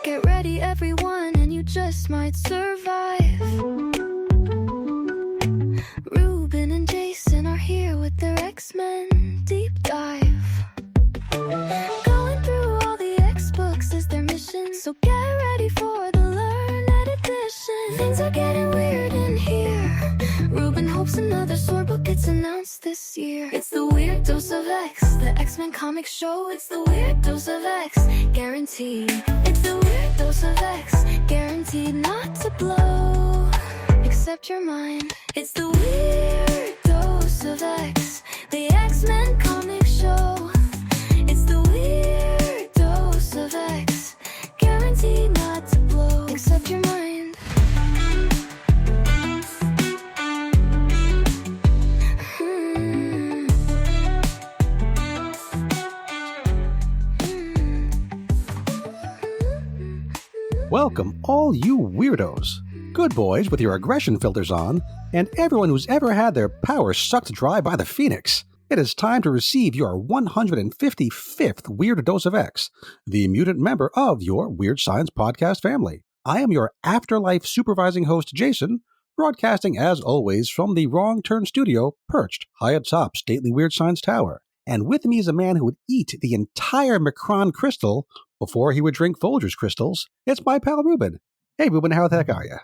Get ready, everyone, and you just might survive. Ruben and Jason are here with their X-Men deep dive. Going through all the X-books is their mission, so get ready for the Learned Edition. Things are getting weird in here. Ruben hopes another sword book gets announced this year. It's the Weird Dose of X, the X-Men comic show. It's the Weird Dose of X, guaranteed. It's the Weird Dose of X, guaranteed not to blow, except your mind. It's the Weird Dose of X, the X-Men comic show. It's the Weird Dose of X, guaranteed not to blow, except your mind. Welcome, all you weirdos, good boys with your aggression filters on, and everyone who's ever had their power sucked dry by the Phoenix. It is time to receive your 155th Weird Dose of X, the mutant member of your Weird Science podcast family. I am your afterlife supervising host, Jason, broadcasting as always from the Wrong Turn studio, perched high atop stately Weird Science Tower. And with me is a man who would eat the entire Micron crystal before he would drink Folgers crystals. It's my pal Ruben. Hey Ruben, how the heck are you?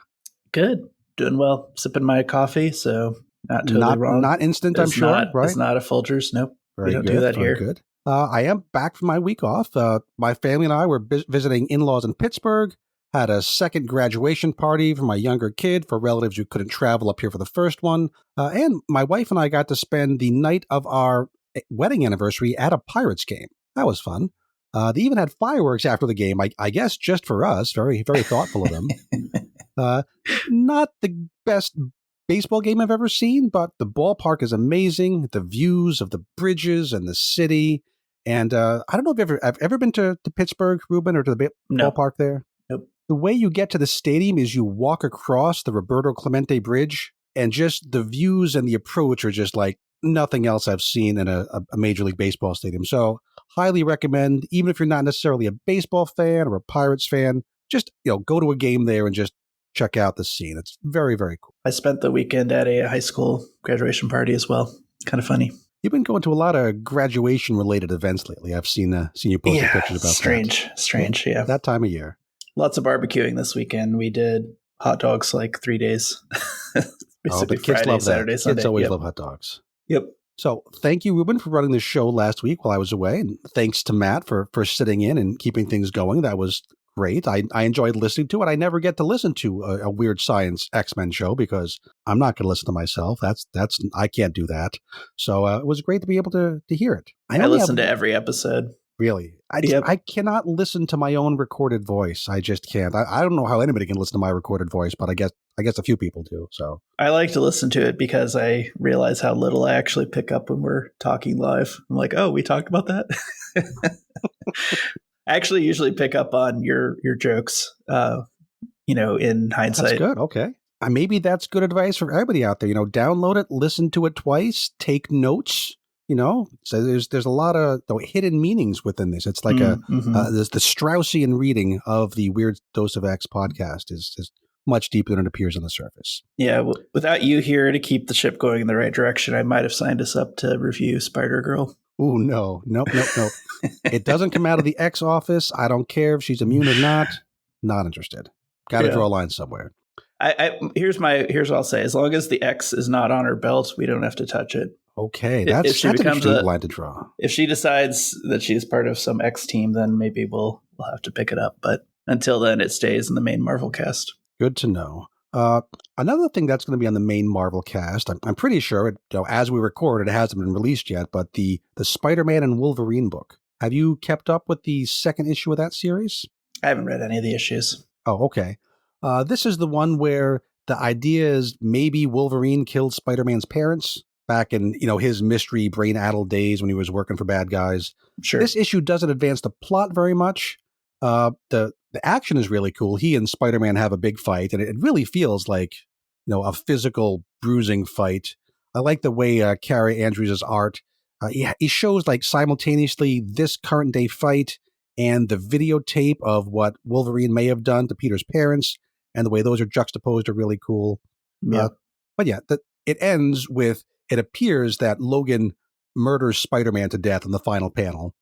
Good. Doing well. Sipping my coffee, so not totally wrong. Not instant, I'm sure, right? It's not a Folgers. Nope. Very we don't good, do that very here. Good. I am back from my week off. My family and I were visiting in-laws in Pittsburgh, had a second graduation party for my younger kid for relatives who couldn't travel up here for the first one. And my wife and I got to spend the night of our wedding anniversary at a Pirates game. That was fun. They even had fireworks after the game, I guess just for us. Very, very thoughtful of them. Not the best baseball game I've ever seen, but the ballpark is amazing. The views of the bridges and the city. And I don't know if I've ever been to Pittsburgh, Ruben, or to the ballpark there. Nope. The way you get to the stadium is you walk across the Roberto Clemente Bridge, and just the views and the approach are just like nothing else I've seen in a Major League Baseball stadium. So highly recommend, even if you're not necessarily a baseball fan or a Pirates fan, just go to a game there and just check out the scene. It's very, very cool. I spent the weekend at a high school graduation party as well. Kind of funny. You've been going to a lot of graduation-related events lately. I've seen you posting pictures about that. Strange, yeah. That time of year. Lots of barbecuing this weekend. We did hot dogs like 3 days. The Basically kids Friday, love that. Saturday, Sunday. Kids always love hot dogs. Yep. So thank you, Ruben, for running the show last week while I was away. And thanks to Matt for sitting in and keeping things going. That was great. I enjoyed listening to it. I never get to listen to a Weird Science X-Men show because I'm not going to listen to myself. I can't do that. So it was great to be able to hear it. I listen to every episode. Really? I cannot listen to my own recorded voice. I just can't. I don't know how anybody can listen to my recorded voice, but I guess a few people do. So I like to listen to it because I realize how little I actually pick up when we're talking live. I'm like, oh, we talked about that? I actually usually pick up on your jokes, in hindsight. That's good. Okay. Maybe that's good advice for everybody out there. Download it, listen to it twice, take notes. So there's a lot of hidden meanings within this. It's like the Straussian reading of the Weird Dose of X podcast is much deeper than it appears on the surface. Yeah, without you here to keep the ship going in the right direction, I might have signed us up to review Spider-Girl. Oh, no. Nope. It doesn't come out of the X office. I don't care if she's immune or not. Not interested. Got to draw a line somewhere. Here's what I'll say. As long as the X is not on her belt, we don't have to touch it. Okay, that's an interesting line to draw. If she decides that she's part of some X team, then maybe we'll have to pick it up. But until then, it stays in the main Marvel cast. Good to know. Another thing that's going to be on the main Marvel cast, I'm pretty sure, as we record, it hasn't been released yet, but the Spider-Man and Wolverine book. Have you kept up with the second issue of that series? I haven't read any of the issues. Oh, okay. This is the one where the idea is maybe Wolverine killed Spider-Man's parents back in, his mystery brain-addled days when he was working for bad guys. Sure. This issue doesn't advance the plot very much. The action is really cool. He and Spider-Man have a big fight, and it really feels like, a physical bruising fight. I like the way Kara Andrews' art. He shows like simultaneously this current day fight and the videotape of what Wolverine may have done to Peter's parents, and the way those are juxtaposed are really cool. Yeah. But yeah, it ends with, it appears that Logan murders Spider-Man to death in the final panel.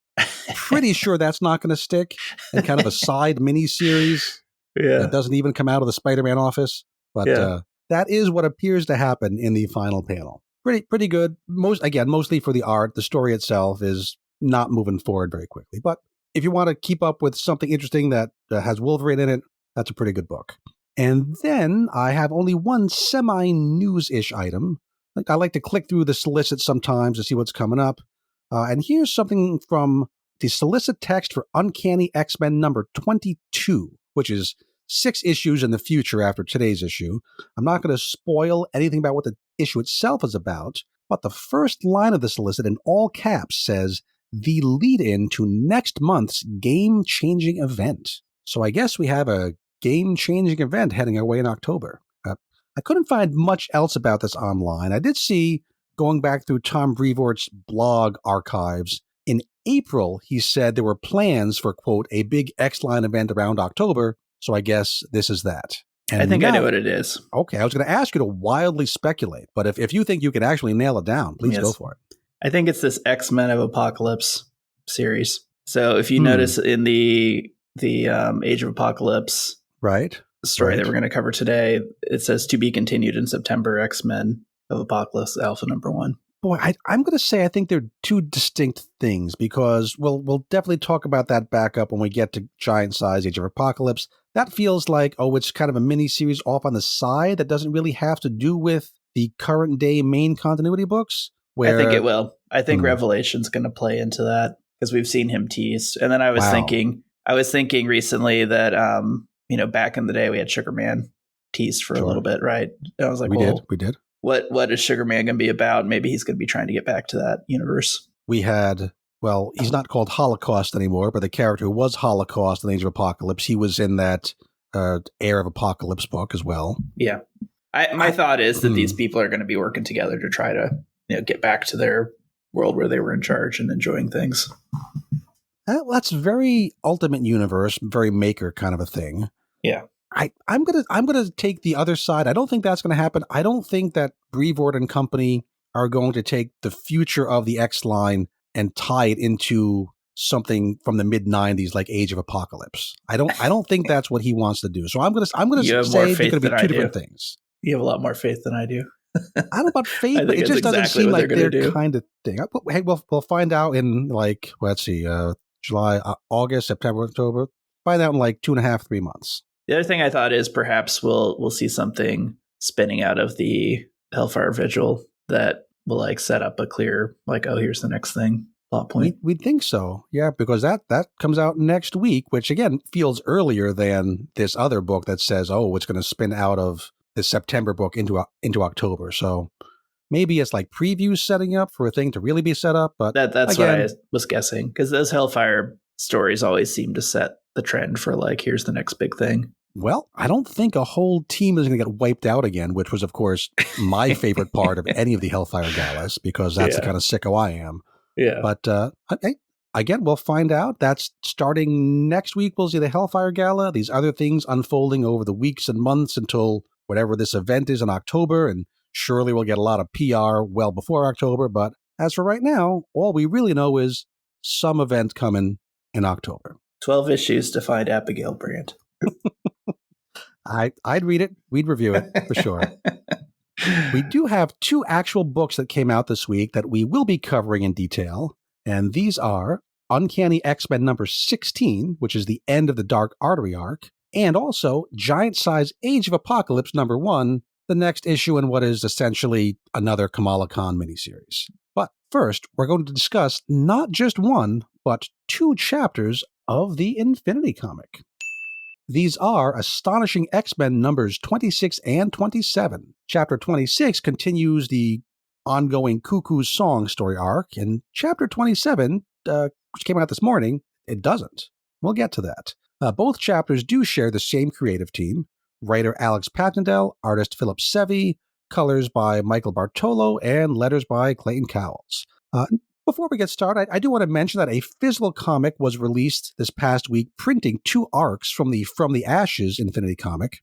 Pretty sure that's not going to stick, and kind of a side mini-series that doesn't even come out of the Spider-Man office. But that is what appears to happen in the final panel. Pretty good. Mostly for the art. The story itself is not moving forward very quickly. But if you want to keep up with something interesting that has Wolverine in it, that's a pretty good book. And then I have only one semi-news-ish item. I like to click through the solicit sometimes to see what's coming up. And here's something from the solicit text for Uncanny X-Men number 22, which is 6 issues in the future after today's issue. I'm not going to spoil anything about what the issue itself is about, but the first line of the solicit in all caps says, "The lead-in to next month's game-changing event." So I guess we have a game-changing event heading our way in October. I couldn't find much else about this online. I did see, going back through Tom Brevoort's blog archives, in April, he said there were plans for, quote, a big X-Line event around October, so I guess this is that. And I think I know what it is. Okay, I was going to ask you to wildly speculate, but if you think you can actually nail it down, please go for it. I think it's this X-Men of Apocalypse series. So if you notice in the Age of Apocalypse story that we're going to cover today, it says to be continued in September, X-Men of Apocalypse Alpha number 1. Boy, I'm going to say I think they're two distinct things, because we'll definitely talk about that back up when we get to Giant Size Age of Apocalypse. That feels like, it's kind of a mini-series off on the side that doesn't really have to do with the current day main continuity books. I think it will. I think Revelation's going to play into that, because we've seen him teased. And then I was thinking recently that, back in the day we had Sugar Man teased for a little bit, right? And I was like, we did. What is Sugar Man going to be about? Maybe he's going to be trying to get back to that universe. We had, he's not called Holocaust anymore, but the character who was Holocaust in Age of Apocalypse, he was in that Heir of Apocalypse book as well. Yeah. My thought is that these people are going to be working together to try to get back to their world where they were in charge and enjoying things. That's very Ultimate Universe, very Maker kind of a thing. Yeah. I'm gonna take the other side. I don't think that's going to happen. I don't think that Brevoort and company are going to take the future of the X-Line and tie it into something from the mid-90s like Age of Apocalypse. I don't think that's what he wants to do. So I'm gonna say it's going to be two different things. You have a lot more faith than I do. I don't know about faith, but it just doesn't seem like their kind of thing. Hey, we'll find out in July, August, September, October. Find out in 2.5-3 months. The other thing I thought is perhaps we'll see something spinning out of the Hellfire Vigil that will set up a clear here's the next thing plot point. We'd think so, yeah, because that comes out next week, which again feels earlier than this other book that says it's going to spin out of the September book into October. So maybe it's previews setting up for a thing to really be set up. But that's what I was guessing, because those Hellfire stories always seem to set the trend for here's the next big thing. Well, I don't think a whole team is going to get wiped out again, which was, of course, my favorite part of any of the Hellfire Galas, because that's the kind of sicko I am. Yeah. But again, we'll find out. That's starting next week. We'll see the Hellfire Gala, these other things unfolding over the weeks and months until whatever this event is in October. And surely we'll get a lot of PR well before October. But as for right now, all we really know is some event coming in October. 12 issues to find Abigail Brandt. I'd read it. We'd review it for sure. We do have 2 actual books that came out this week that we will be covering in detail. And these are Uncanny X-Men number 16, which is the end of the Dark Artery arc, and also Giant Size Age of Apocalypse number 1, the next issue in what is essentially another Kamala Khan miniseries. But first, we're going to discuss not just 1, but 2 chapters of the Infinity comic. These are Astonishing X-Men numbers 26 and 27. Chapter 26 continues the ongoing Cuckoo's Song story arc, and Chapter 27, which came out this morning, it doesn't. We'll get to that. Both chapters do share the same creative team. Writer Alex Patnodel, artist Philip Sevi, colors by Michael Bartolo, and letters by Clayton Cowles. Before we get started, I do want to mention that a physical comic was released this past week, printing 2 arcs from the Ashes Infinity comic.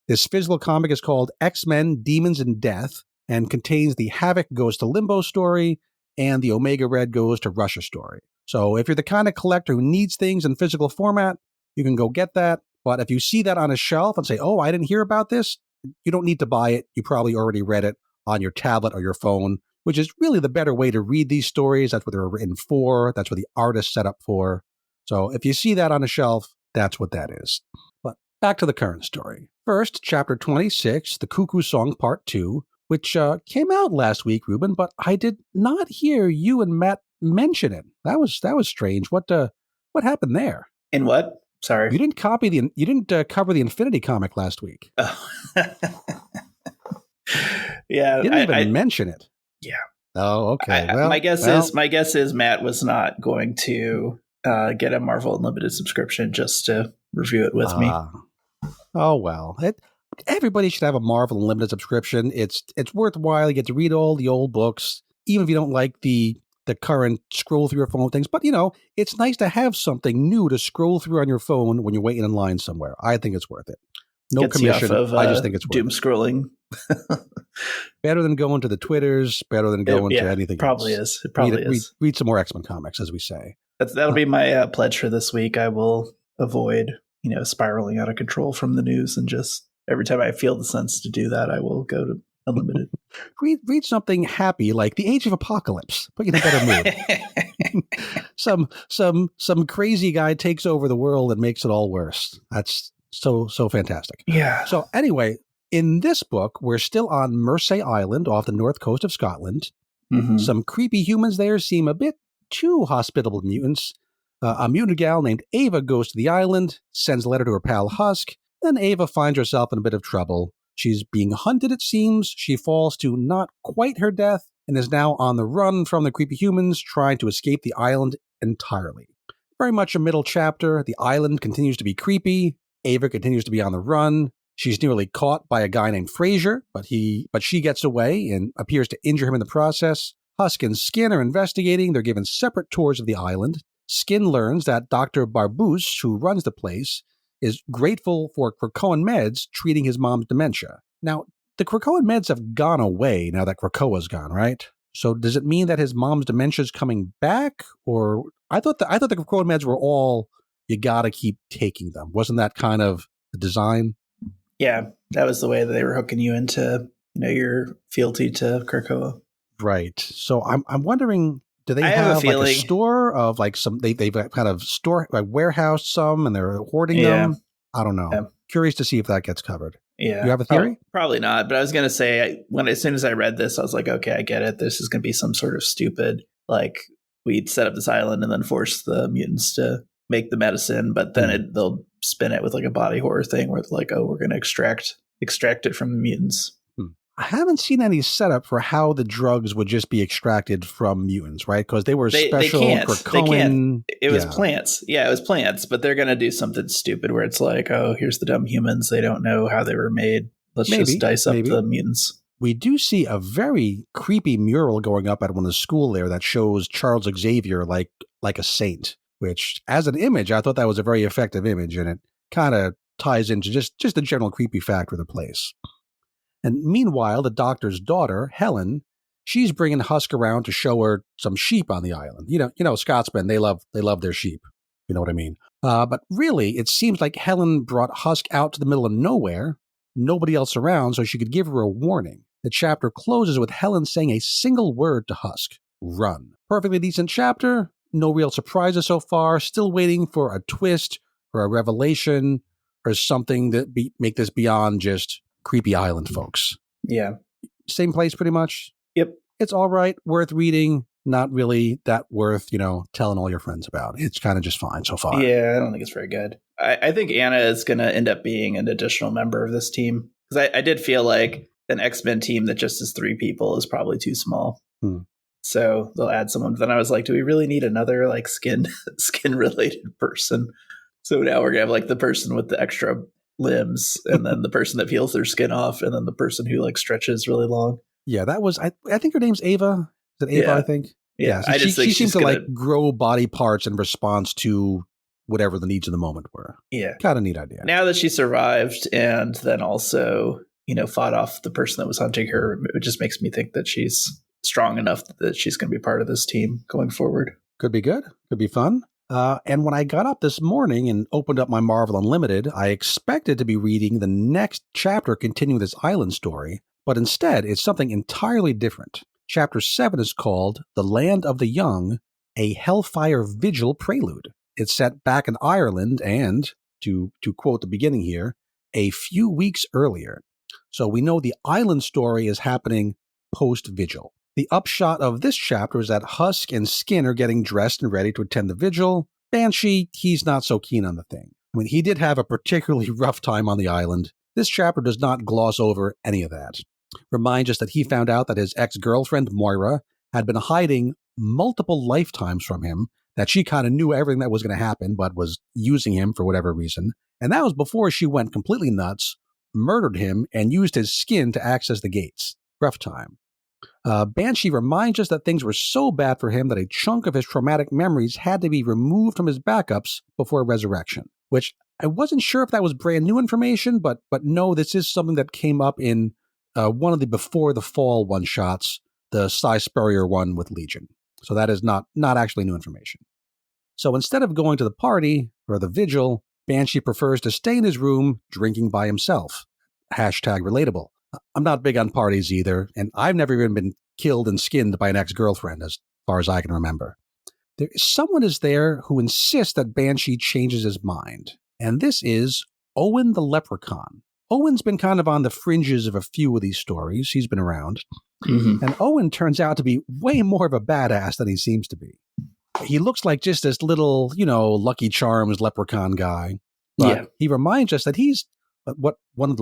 This physical comic is called X-Men, Demons and Death, and contains the Havoc Goes to Limbo story and the Omega Red Goes to Russia story. So if you're the kind of collector who needs things in physical format, you can go get that. But if you see that on a shelf and say, oh, I didn't hear about this, you don't need to buy it. You probably already read it on your tablet or your phone, which is really the better way to read these stories. That's what they're written for. That's what the artist set up for. So if you see that on a shelf, that's what that is. But back to the current story. First, Chapter 26, The Cuckoo Song Part 2, which came out last week, Ruben, but I did not hear you and Matt mention it. That was strange. What happened there? In what? Sorry, you didn't cover the Infinity comic last week. Oh. Yeah, you didn't even mention it. Yeah. Oh, okay. My guess is Matt was not going to get a Marvel Unlimited subscription just to review it with me. Oh well, everybody should have a Marvel Unlimited subscription. It's worthwhile. You get to read all the old books, even if you don't like the current scroll through your phone things. But, it's nice to have something new to scroll through on your phone when you're waiting in line somewhere. I think it's worth it. No Gets commission. I just think it's worth doom it. Scrolling. Better than going to the Twitters, better than going to anything probably else. It probably is. Read some more X-Men comics, as we say. That'll be my pledge for this week. I will avoid, spiraling out of control from the news, and just every time I feel the sense to do that, I will go to Unlimited. read something happy like The Age of Apocalypse. Put you in a better mood. some crazy guy takes over the world and makes it all worse. That's so fantastic. Yeah. So anyway, in this book, we're still on Mersey Island off the north coast of Scotland. Mm-hmm. Some creepy humans there seem a bit too hospitable to mutants. A mutant gal named Ava goes to the island, sends a letter to her pal Husk. Then Ava finds herself in a bit of trouble. She's being hunted, it seems. She falls to not quite her death and is now on the run from the creepy humans, trying to escape the island entirely. Very much a middle chapter. The island continues to be creepy. Ava continues to be on the run. She's nearly caught by a guy named Fraser, but she gets away and appears to injure him in the process. Husk and Skin are investigating. They're given separate tours of the island. Skin learns that Dr. Barboose, who runs the place, is grateful for Krakoan meds treating his mom's dementia. Now, the Krakoan meds have gone away now that Krakoa's gone, right? So does it mean that his mom's dementia is coming back? Or I thought the Krakoan meds were all, you gotta keep taking them. Wasn't that kind of the design? Yeah, that was the way that they were hooking you into, your fealty to Krakoa. Right. So I'm wondering, do they have like a store of like some, they've kind of store, like warehouse some and they're hoarding them? I don't know. Yeah. Curious to see if that gets covered. Yeah. You have a theory? Probably not. But I was going to say, as soon as I read this, I was like, okay, I get it. This is going to be some sort of stupid, like we'd set up this island and then force the mutants to make the medicine. But then they'll spin it with like a body horror thing where it's like, oh, we're going to extract it from the mutants. I haven't seen any setup for how the drugs would just be extracted from mutants, right? Because they were special Krakoan. They can't. It was plants. Yeah, it was plants. But they're going to do something stupid where it's like, oh, here's the dumb humans. They don't know how they were made. Let's just dice up the mutants. We do see a very creepy mural going up at one of the school there that shows Charles Xavier like a saint, which as an image, I thought that was a very effective image. And it kind of ties into just the general creepy factor of the place. And meanwhile, the doctor's daughter, Helen, she's bringing Husk around to show her some sheep on the island. You know, Scotsmen, they love their sheep. You know what I mean? But really, it seems like Helen brought Husk out to the middle of nowhere, nobody else around, so she could give her a warning. The chapter closes with Helen saying a single word to Husk: run. Perfectly decent chapter. No real surprises so far. Still waiting for a twist or a revelation or something that make this beyond just creepy island folks. Yeah. Same place pretty much. Yep. It's all right, worth reading, not really that worth, telling all your friends about. It's kind of just fine so far. Yeah, I don't think it's very good. I think Anna is going to end up being an additional member of this team. Because I did feel like an X-Men team that just is 3 people is probably too small. So they'll add someone. Then I was like, do we really need another like skin related person? So now we're going to have like the person with the extra limbs and then the person that peels their skin off and then the person who like stretches really long. Yeah, that was I think her name's Ava. Is it Ava? Yeah. I think Yeah, I just think she seems to like grow body parts in response to whatever the needs of the moment were. Yeah. Kind of neat idea. Now that she survived and then also, fought off the person that was hunting her, it just makes me think that she's strong enough that she's going to be part of this team going forward. Could be good. Could be fun. And when I got up this morning and opened up my Marvel Unlimited, I expected to be reading the next chapter continuing this island story, but instead it's something entirely different. Chapter 7 is called The Land of the Young, a Hellfire Vigil Prelude. It's set back in Ireland and, to quote the beginning here, a few weeks earlier. So we know the island story is happening post-Vigil. The upshot of this chapter is that Husk and Skin are getting dressed and ready to attend the vigil. Banshee, he's not so keen on the thing. I mean, he did have a particularly rough time on the island. This chapter does not gloss over any of that. Reminds us that he found out that his ex-girlfriend, Moira, had been hiding multiple lifetimes from him, that she kind of knew everything that was going to happen, but was using him for whatever reason. And that was before she went completely nuts, murdered him, and used his skin to access the gates. Rough time. Banshee reminds us that things were so bad for him that a chunk of his traumatic memories had to be removed from his backups before resurrection, which I wasn't sure if that was brand new information, but no, this is something that came up in one of the Before the Fall one-shots, the Cy Spurrier one with Legion. So that is not actually new information. So instead of going to the party or the vigil, Banshee prefers to stay in his room drinking by himself. #relatable. I'm not big on parties either, and I've never even been killed and skinned by an ex-girlfriend, as far as I can remember. Someone is there who insists that Banshee changes his mind, and this is Owen the Leprechaun. Owen's been kind of on the fringes of a few of these stories. He's been around. Mm-hmm. And Owen turns out to be way more of a badass than he seems to be. He looks like just this little, Lucky Charms leprechaun guy. But he reminds us that he's one of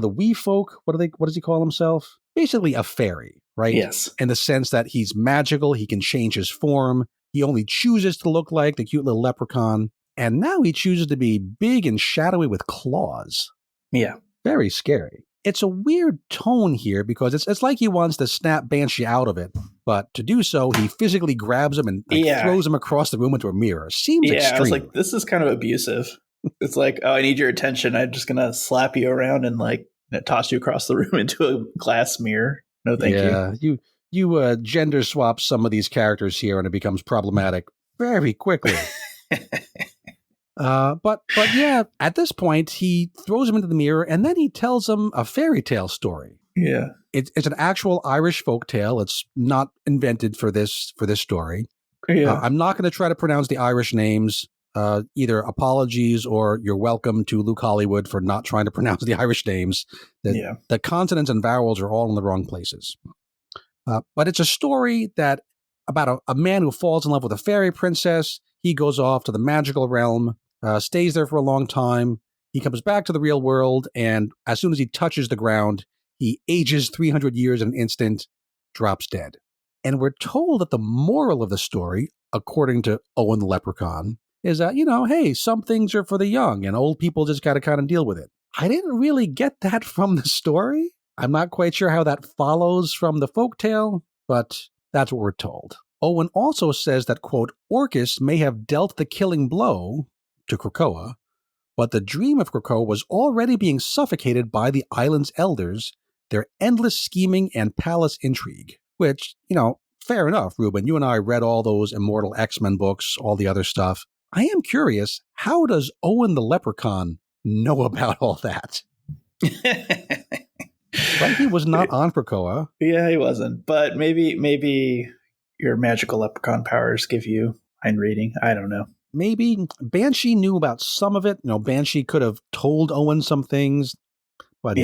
the wee folk. What does he call himself? Basically a fairy, right? Yes. In the sense that he's magical, he can change his form. He only chooses to look like the cute little leprechaun. And now he chooses to be big and shadowy with claws. Yeah. Very scary. It's a weird tone here because it's like he wants to snap Banshee out of it, but to do so, he physically grabs him and throws him across the room into a mirror. Seems extreme. I was like, this is kind of abusive. It's like, oh, I need your attention. I'm just going to slap you around and toss you across the room into a glass mirror. No, thank you. You gender swap some of these characters here and it becomes problematic very quickly. But yeah, at this point, he throws him into the mirror and then he tells him a fairy tale story. Yeah. It's an actual Irish folk tale. It's not invented for this story. Yeah. I'm not going to try to pronounce the Irish names. Either apologies or you're welcome to Luke Hollywood for not trying to pronounce the Irish names. The consonants and vowels are all in the wrong places. But it's a story about a man who falls in love with a fairy princess. He goes off to the magical realm, stays there for a long time. He comes back to the real world, and as soon as he touches the ground, he ages 300 years in an instant, drops dead. And we're told that the moral of the story, according to Owen the Leprechaun, is that, hey, some things are for the young, and old people just got to kind of deal with it. I didn't really get that from the story. I'm not quite sure how that follows from the folktale, but that's what we're told. Owen also says that, quote, Orcus may have dealt the killing blow to Krakoa, but the dream of Krakoa was already being suffocated by the island's elders, their endless scheming and palace intrigue. Which, fair enough, Ruben. You and I read all those Immortal X-Men books, all the other stuff. I am curious, how does Owen the Leprechaun know about all that? Right? He was not on Krakoa. Yeah, he wasn't. But maybe your magical leprechaun powers give you mind reading. I don't know. Maybe Banshee knew about some of it. Banshee could have told Owen some things. But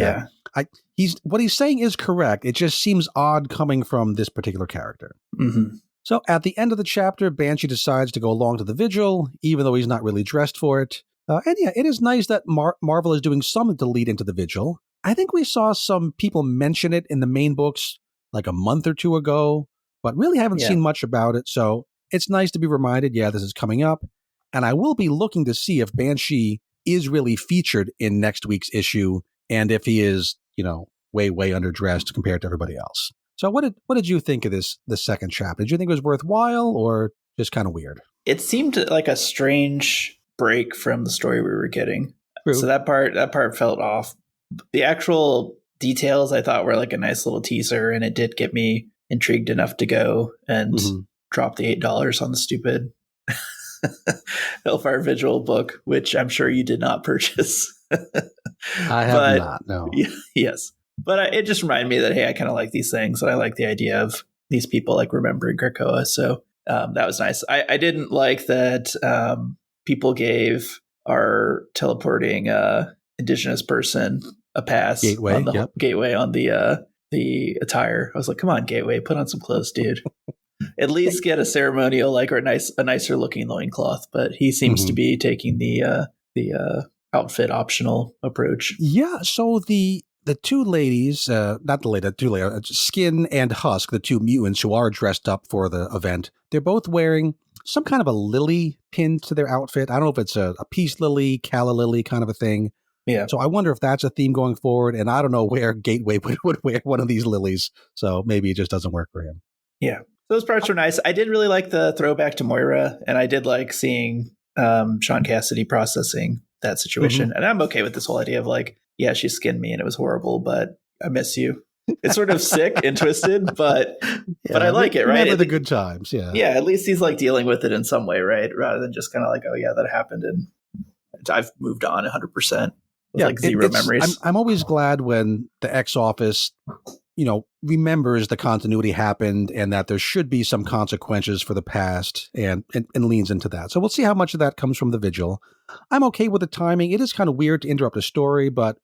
what he's saying is correct. It just seems odd coming from this particular character. Mm-hmm. So at the end of the chapter, Banshee decides to go along to the vigil, even though he's not really dressed for it. It is nice that Marvel is doing something to lead into the vigil. I think we saw some people mention it in the main books like a month or two ago, but really haven't seen much about it. So it's nice to be reminded, this is coming up. And I will be looking to see if Banshee is really featured in next week's issue and if he is, way, way underdressed compared to everybody else. So what did you think of the second chapter? Did you think it was worthwhile or just kind of weird? It seemed like a strange break from the story we were getting. True. So that part felt off. The actual details I thought were like a nice little teaser, and it did get me intrigued enough to go and drop the $8 on the stupid Hellfire Vigil book, which I'm sure you did not purchase. I have not, no. Yes. But it just reminded me that, hey, I kind of like these things, and I like the idea of these people like remembering Krakoa. So that was nice. I didn't like that people gave our teleporting indigenous person a pass Gateway on the Gateway on the attire. I was like, come on, Gateway, put on some clothes, dude. At least get a ceremonial or a nicer looking loincloth. But he seems to be taking the outfit optional approach. Yeah. So the two ladies, not the lady, the two ladies, Skin and Husk, the two mutants who are dressed up for the event, they're both wearing some kind of a lily pinned to their outfit. I don't know if it's a peace lily, calla lily kind of a thing. Yeah. So I wonder if that's a theme going forward. And I don't know where Gateway would wear one of these lilies. So maybe it just doesn't work for him. Yeah. Those parts were nice. I did really like the throwback to Moira, and I did like seeing Sean Cassidy processing that situation. And I'm okay with this whole idea of yeah, she skinned me and it was horrible, but I miss you. It's sort of sick and twisted, but I like it, right? Remember the good times, yeah. Yeah, at least he's dealing with it in some way, right? Rather than just kind of oh yeah, that happened and I've moved on 100% with zero memories. I'm always glad when the X-Office, remembers the continuity happened and that there should be some consequences for the past and leans into that. So we'll see how much of that comes from the Vigil. I'm okay with the timing. It is kind of weird to interrupt a story, but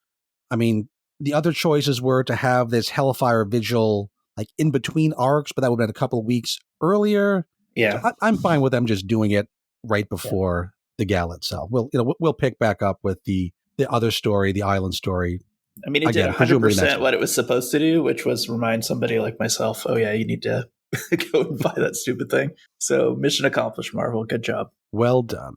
I mean, the other choices were to have this Hellfire Vigil in between arcs, but that would have been a couple of weeks earlier. Yeah. So I'm fine with them just doing it right before the gala itself. We'll pick back up with the other story, the island story. I mean, it did 100% what it was supposed to do, which was remind somebody like myself, oh yeah, you need to go and buy that stupid thing. So mission accomplished, Marvel. Good job. Well done.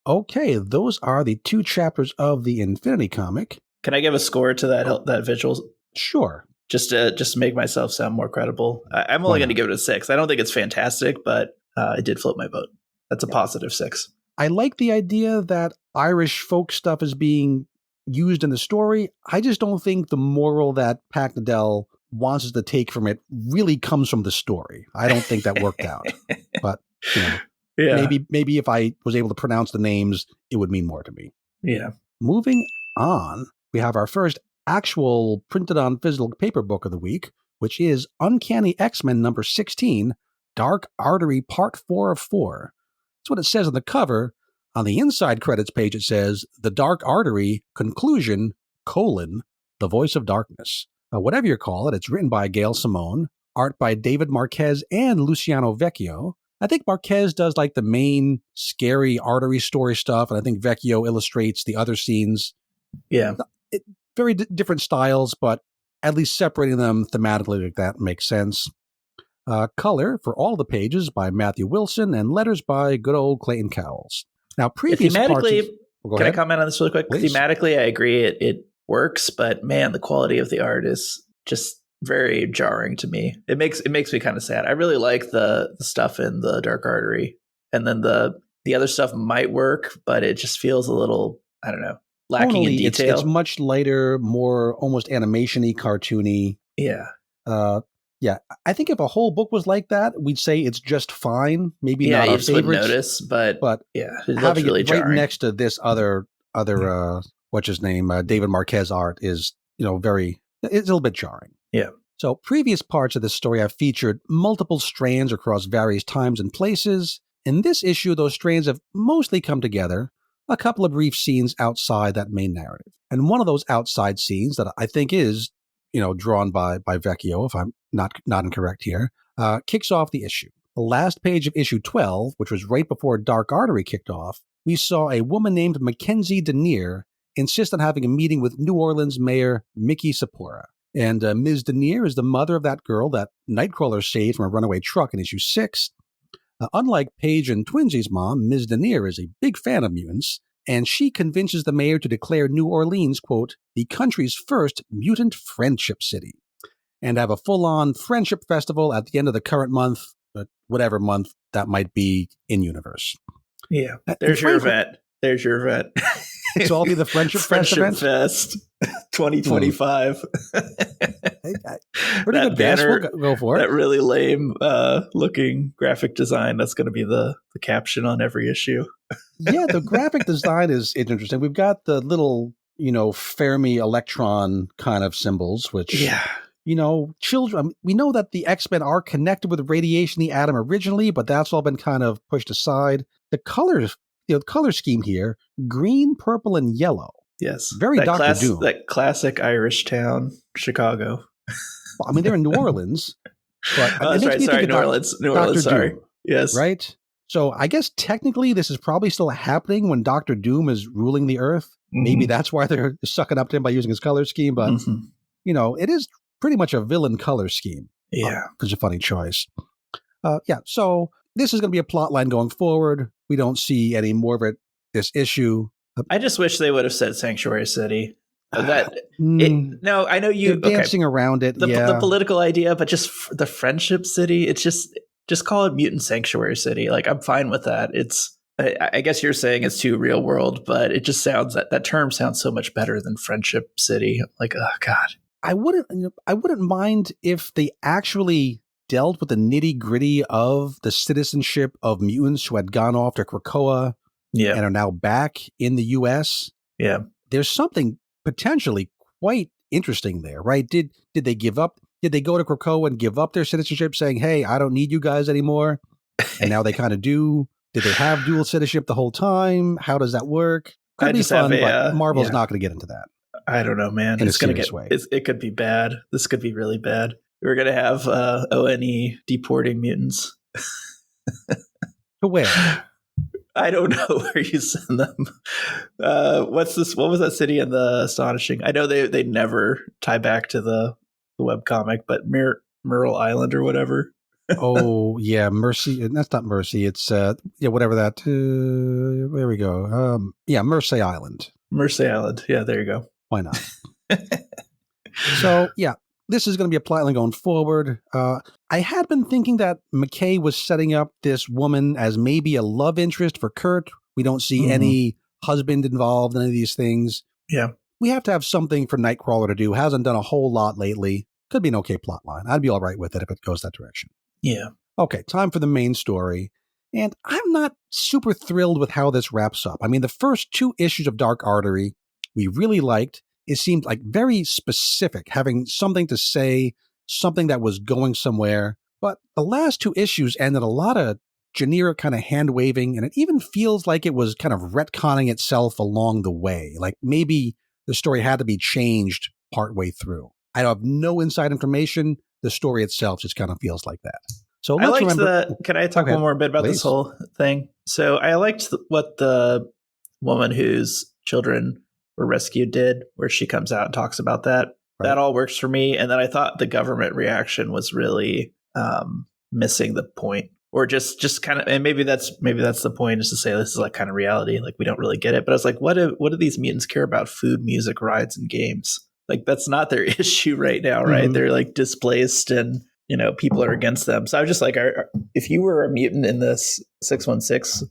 Okay, those are the 2 chapters of the Infinity comic. Can I give a score to that Vigil? Sure. Just to make myself sound more credible. I'm only going to give it a 6. I don't think it's fantastic, but it did float my boat. That's a positive 6. I like the idea that Irish folk stuff is being used in the story. I just don't think the moral that Pat Nadell wants us to take from it really comes from the story. I don't think that worked out. But maybe if I was able to pronounce the names, it would mean more to me. Yeah. Moving on, we have our first actual printed on physical paper book of the week, which is Uncanny X-Men number 16, Dark Artery Part 4 of 4. That's what it says on the cover. On the inside credits page, it says, The Dark Artery, Conclusion, The Voice of Darkness. Whatever you call it, it's written by Gail Simone, art by David Marquez and Luciano Vecchio. I think Marquez does the main scary artery story stuff, and I think Vecchio illustrates the other scenes. Yeah. Very different styles, but at least separating them thematically that makes sense. Color for all the pages by Matthew Wilson, and letters by good old Clayton Cowles. Now, thematically, can I comment on this really quick? Please. Thematically, I agree it works, but man, the quality of the art is just very jarring to me. It makes me kind of sad. I really like the stuff in the Dark Artery, and then the other stuff might work, but it just feels a little, I don't know, lacking in detail. It's much lighter, more almost animation-y, cartoony. Yeah. Yeah, I think if a whole book was like that, we'd say it's just fine. Maybe not our favorites. Wouldn't notice, but yeah, it having really it right jarring. next to this other what's his name, David Marquez art is it's a little bit jarring. Yeah. So previous parts of this story have featured multiple strands across various times and places. In this issue, those strands have mostly come together. A couple of brief scenes outside that main narrative, and one of those outside scenes that I think is drawn by Vecchio, if I'm not incorrect here, kicks off the issue. The last page of issue 12, which was right before Dark Artery kicked off, we saw a woman named Mackenzie Denier insist on having a meeting with New Orleans Mayor Mickey Sapora. And Ms. Denier is the mother of that girl that Nightcrawler saved from a runaway truck in issue 6. Unlike Paige and Twinsy's mom, Ms. Denier is a big fan of mutants, and she convinces the mayor to declare New Orleans, quote, the country's first mutant friendship city. and have a full-on friendship festival at the end of the current month, whatever month that might be in universe. Yeah, there's your event. There's your event. So I'll be the Friendship Fest event? Fest 2025. Pretty good guess. We'll go for it. That really lame looking graphic design. That's going to be the caption on every issue. Yeah, the graphic design is interesting. We've got the little, Fermi electron kind of symbols, which, children, we know that the X-Men are connected with radiation, the atom originally, but that's all been kind of pushed aside. The colors, the color scheme here, green, purple, and yellow. Yes. Very Dr. Doom. That classic Irish town, Chicago. Well, I mean, they're in New Orleans. But that's right. Sorry, New Orleans. New Orleans, sorry. Doom, yes. Right? So I guess technically this is probably still happening when Dr. Doom is ruling the Earth. Mm-hmm. Maybe that's why they're sucking up to him by using his color scheme. But, it is pretty much a villain color scheme. Yeah. Which is a funny choice. So this is going to be a plot line going forward. We don't see any more of it this issue. I just wish they would have said Sanctuary City. No, I know you're dancing around it. The political idea, but just the friendship city. It's just call it Mutant Sanctuary City. Like, I'm fine with that. I guess you're saying it's too real world, but it just sounds that term sounds so much better than Friendship City. Like, oh God, I wouldn't mind if they actually dealt with the nitty gritty of the citizenship of mutants who had gone off to Krakoa and are now back in the U.S. Yeah, there's something potentially quite interesting there, right? Did they give up? Did they go to Krakoa and give up their citizenship, saying, "Hey, I don't need you guys anymore"? And now they kind of do. Did they have dual citizenship the whole time? How does that work? Could be fun, but Marvel's not going to get into that. I don't know, man. It's going to get. It could be bad. This could be really bad. We're going to have ONE deporting mutants. To where? I don't know where you send them. What's this? What was that city in the Astonishing? I know they never tie back to the webcomic, but Myrtle Island or whatever. Oh yeah, Mercy. That's not Mercy. It's whatever that. There we go. Mercy Island. Mercy Island. Yeah, there you go. Why not? So yeah, this is going to be a plotline going forward. I had been thinking that McKay was setting up this woman as maybe a love interest for Kurt. We don't see any husband involved in any of these things. Yeah. We have to have something for Nightcrawler to do. Hasn't done a whole lot lately. Could be an okay plot line. I'd be all right with it if it goes that direction. Yeah. Okay, time for the main story. And I'm not super thrilled with how this wraps up. I mean, the first 2 issues of Dark Artery we really liked. It seemed like very specific, having something to say, something that was going somewhere. But the last 2 issues ended a lot of generic kind of hand-waving, and it even feels like it was kind of retconning itself along the way. Like maybe the story had to be changed partway through. I have no inside information. The story itself just kind of feels like that. So let's remember. Can I talk one more bit about this whole thing? So I liked what the woman whose children were rescued did, where she comes out and talks about that. Right. That all works for me. And then I thought the government reaction was really missing the point, or just kind of, and maybe that's the point, is to say this is like kind of reality. Like we don't really get it. But I was like, what do these mutants care about? Food, music, rides, and games. Like that's not their issue right now, right? Mm-hmm. They're like displaced, and people are against them. So I was just like, if you were a mutant in this 616,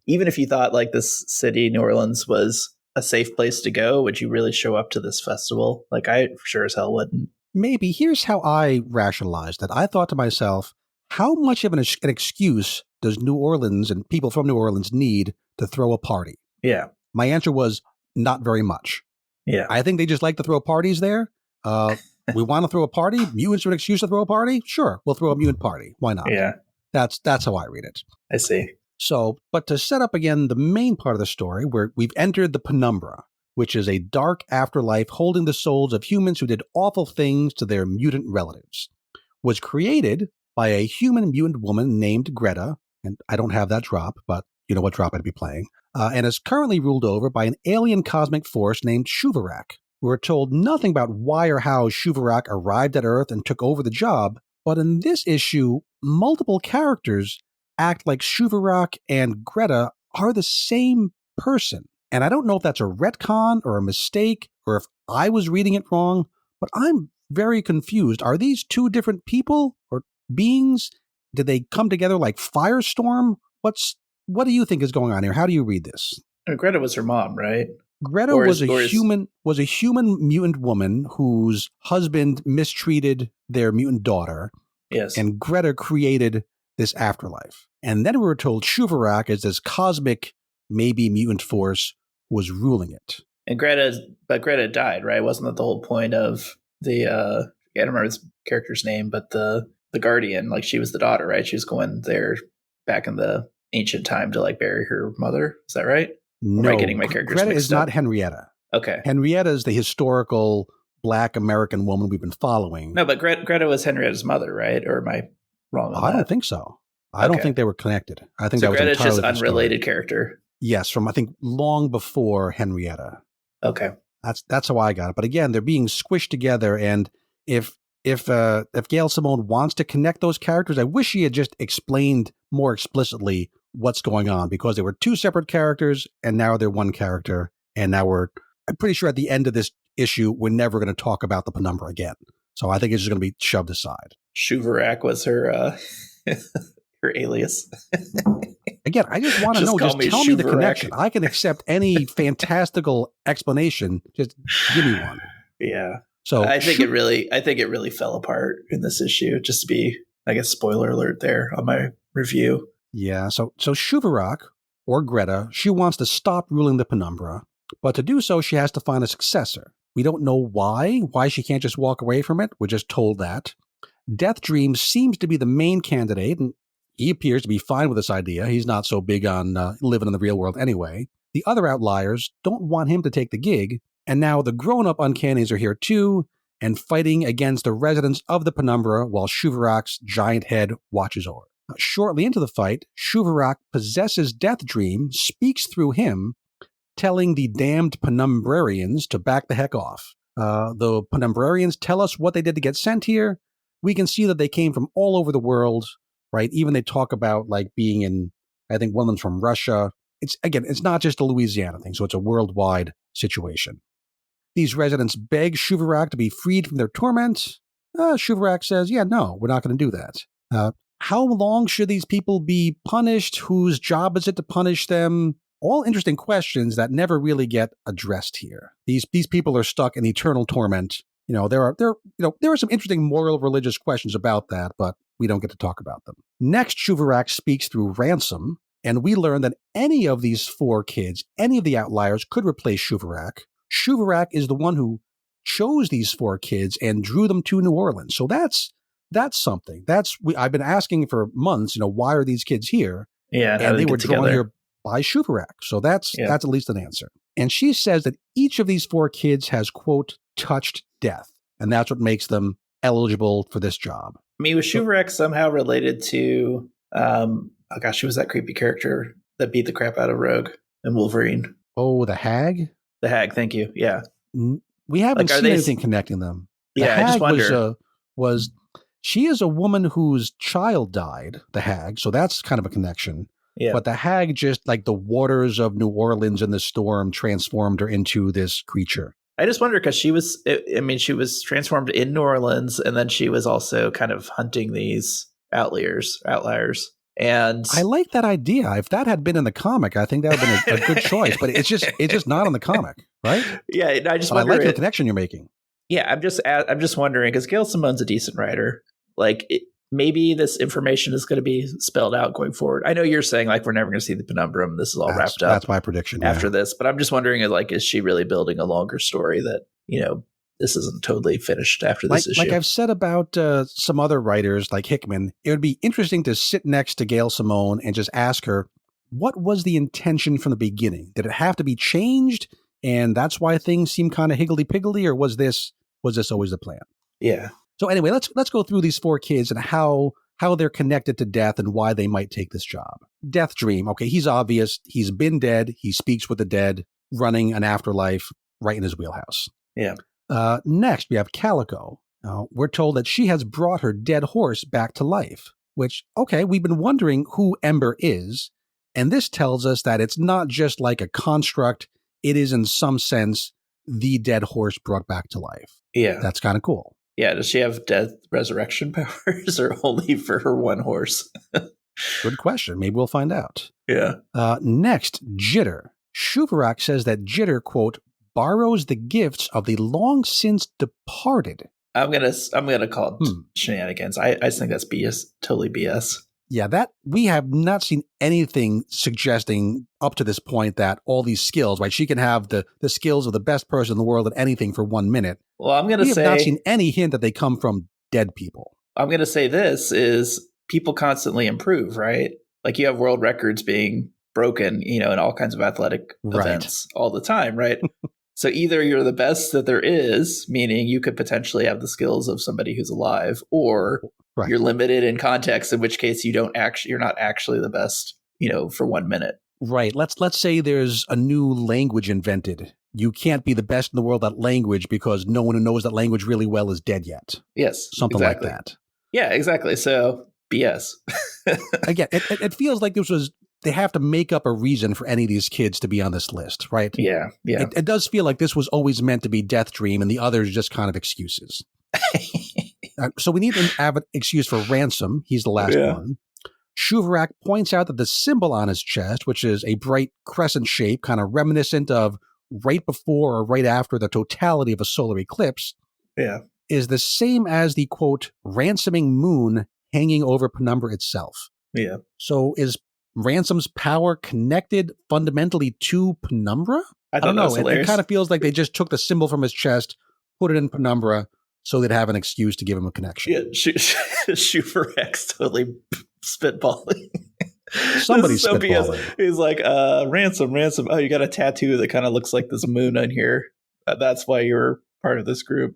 even if you thought like this city, New Orleans, was a safe place to go, would you really show up to this festival? Like I sure as hell wouldn't. Maybe. Here's how I rationalized that. I thought to myself, how much of an excuse does New Orleans and people from New Orleans need to throw a party? Yeah. My answer was not very much. Yeah. I think they just like to throw parties there. We want to throw a party. Mutants are an excuse to throw a party. Sure, we'll throw a mutant party. Why not? Yeah. That's how I read it. I see. So, but to set up again the main part of the story, where we've entered the Penumbra, which is a dark afterlife holding the souls of humans who did awful things to their mutant relatives, was created by a human mutant woman named Greta, and I don't have that drop, but you know what drop I'd be playing, and is currently ruled over by an alien cosmic force named Shuvarak. We're told nothing about why or how Shuvarak arrived at Earth and took over the job, but in this issue, multiple characters act like Shuvarak and Greta are the same person. And I don't know if that's a retcon or a mistake, or if I was reading it wrong, but I'm very confused. Are these two different people or beings? Did they come together like Firestorm? What do you think is going on here? How do you read this? Greta was her mom, right? Greta was a human mutant woman whose husband mistreated their mutant daughter. Yes. And Greta created this afterlife. And then we were told Shuvarak is this cosmic, maybe mutant force who was ruling it. And Greta died, right? Wasn't that the whole point of the I don't remember his character's name, but the Guardian, like she was the daughter, right? She was going there back in the ancient time to like bury her mother. Is that right? No, am I getting my characters Greta mixed is not Henrietta. Okay. Henrietta is the historical Black American woman we've been following. No, but Greta was Henrietta's mother, right? Or am I wrong on that? I don't think so. I don't think they were connected. I think so that was Greta's entirely just unrelated character. Yes, from I think long before Henrietta. Okay. That's how I got it. But again, they're being squished together, and if Gail Simone wants to connect those characters, I wish she had just explained more explicitly what's going on, because they were two separate characters and now they're one character. And now I'm pretty sure at the end of this issue, we're never going to talk about the Penumbra again. So I think it's just going to be shoved aside. Shuvarak was her her alias. Again, I just want to know, just tell me the connection. I can accept any fantastical explanation. Just give me one. Yeah. So I think it really fell apart in this issue, just to be, I guess, spoiler alert there on my review. Yeah. So Shuvarak, or Greta, she wants to stop ruling the Penumbra, but to do so, she has to find a successor. We don't know why she can't just walk away from it. We're just told that. Death Dream seems to be the main candidate, and he appears to be fine with this idea. He's not so big on living in the real world anyway. The other outliers don't want him to take the gig, and now the grown-up Uncannies are here too, and fighting against the residents of the Penumbra while Shuvarak's giant head watches over. Shortly into the fight, Shuvarak possesses Death Dream, speaks through him, telling the damned Penumbrarians to back the heck off. The Penumbrarians tell us what they did to get sent here. We can see that they came from all over the world, right? Even they talk about like being in, I think one of them's from Russia. It's not just a Louisiana thing, so it's a worldwide situation. These residents beg Shuvarak to be freed from their torment. Shuvarak says, yeah, no, we're not going to do that. How long should these people be punished? Whose job is it to punish them? All interesting questions that never really get addressed here. These people are stuck in eternal torment. There are some interesting moral religious questions about that, but we don't get to talk about them. Next, Shuvarak speaks through Ransom, and we learn that any of these four kids, any of the outliers, could replace Shuvarak. Shuvarak is the one who chose these four kids and drew them to New Orleans. So that's something. I've been asking for months, why are these kids here? Yeah, and they were drawn here by Shuvarak. So that's at least an answer. And she says that each of these four kids has, quote, touched death. And that's what makes them eligible for this job. I mean, was Shuvarak somehow related to, who was that creepy character that beat the crap out of Rogue and Wolverine? Oh, the Hag? The Hag, thank you. Yeah. We haven't seen anything connecting them. The Hag I just wonder. She is a woman whose child died, the Hag, so that's kind of a connection. Yeah. But the Hag, just like the waters of New Orleans in the storm, transformed her into this creature. I just wonder because she was transformed in New Orleans, and then she was also kind of hunting these outliers. And I like that idea. If that had been in the comic, I think that would have been a good choice. But it's just not in the comic, right? Yeah, I just wonder. I like the connection you're making. Yeah, I'm just wondering because Gail Simone's a decent writer. Like maybe this information is going to be spelled out going forward. I know you're saying like we're never going to see the Penumbrum. This is all wrapped up. That's my prediction after this. But I'm just wondering, like, is she really building a longer story that this isn't totally finished after this issue? Like I've said about some other writers like Hickman, it would be interesting to sit next to Gail Simone and just ask her, what was the intention from the beginning? Did it have to be changed? And that's why things seem kind of higgledy-piggledy, or was this always the plan? Yeah. So anyway, let's go through these four kids and how they're connected to death and why they might take this job. Death Dream. Okay, he's obvious. He's been dead. He speaks with the dead, running an afterlife right in his wheelhouse. Yeah. Next, we have Calico. We're told that she has brought her dead horse back to life, which, okay, we've been wondering who Ember is. And this tells us that it's not just like a construct. It is in some sense the dead horse brought back to life. Yeah. That's kind of cool. Yeah, does she have death resurrection powers or only for her one horse? Good question. Maybe we'll find out. Yeah. Next, Jitter. Shuvarak says that Jitter, quote, borrows the gifts of the long since departed. I'm gonna call it shenanigans. I just think that's BS, totally BS. Yeah, that we have not seen anything suggesting up to this point that all these skills, right? She can have the skills of the best person in the world at anything for 1 minute. Well, I'm gonna say we have not seen any hint that they come from dead people. I'm gonna say this is people constantly improve, right? Like you have world records being broken, in all kinds of athletic events all the time, right? So either you're the best that there is, meaning you could potentially have the skills of somebody who's alive, or you're limited in context, in which case you're not actually the best, for 1 minute. Right. Let's say there's a new language invented. You can't be the best in the world at language because no one who knows that language really well is dead yet. Yes. Something exactly. like that. Yeah, exactly. So BS. Again, it feels like they have to make up a reason for any of these kids to be on this list, right? Yeah. It does feel like this was always meant to be Death Dream and the others just kind of excuses. So we need an excuse for Ransom. He's the last one. Shuvarak points out that the symbol on his chest, which is a bright crescent shape, kind of reminiscent of right before or right after the totality of a solar eclipse, is the same as the, quote, ransoming moon hanging over Penumbra itself. Yeah. So is Ransom's power connected fundamentally to Penumbra? I don't know. It kind of feels like they just took the symbol from his chest, put it in Penumbra, so they'd have an excuse to give him a connection. Yeah, Shuvarak's totally spitballing. Somebody's spitballing. He's like, Ransom. Oh, you got a tattoo that kind of looks like this moon on here. That's why you're part of this group.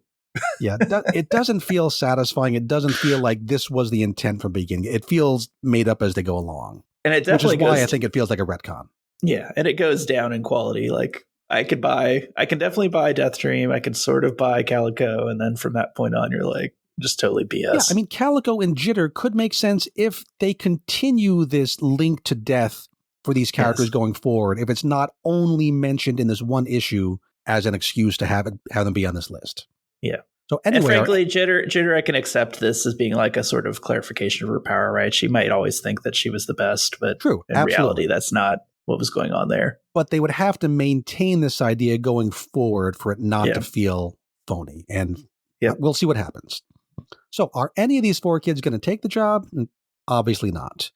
Yeah, it doesn't feel satisfying. It doesn't feel like this was the intent from the beginning. It feels made up as they go along. And it definitely which is why I think it feels like a retcon. Yeah, and it goes down in quality. Like I can definitely buy Death Dream. I can sort of buy Calico, and then from that point on, you're like just totally BS. Yeah, I mean, Calico and Jitter could make sense if they continue this link to death for these characters going forward. If it's not only mentioned in this one issue as an excuse to have them be on this list. Yeah. So anyway, and frankly, Jitter, I can accept this as being like a sort of clarification of her power, right? She might always think that she was the best, but in reality, that's not what was going on there. But they would have to maintain this idea going forward for it not to feel phony. And we'll see what happens. So are any of these four kids going to take the job? Obviously not.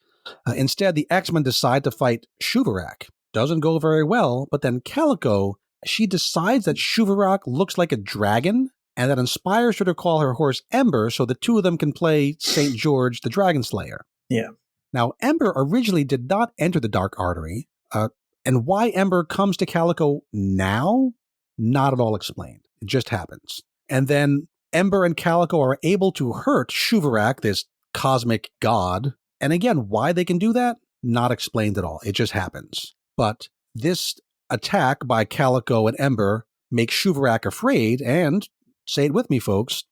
Instead, the X-Men decide to fight Shuvarak. Doesn't go very well, but then Calico, she decides that Shuvarak looks like a dragon, and that inspires her to call her horse Ember so the two of them can play St. George the Dragon Slayer. Yeah. Now, Ember originally did not enter the Dark Artery, and why Ember comes to Calico now, not at all explained. It just happens. And then Ember and Calico are able to hurt Shuvarak, this cosmic god. And again, why they can do that, not explained at all. It just happens. But this attack by Calico and Ember makes Shuvarak afraid, and say it with me, folks,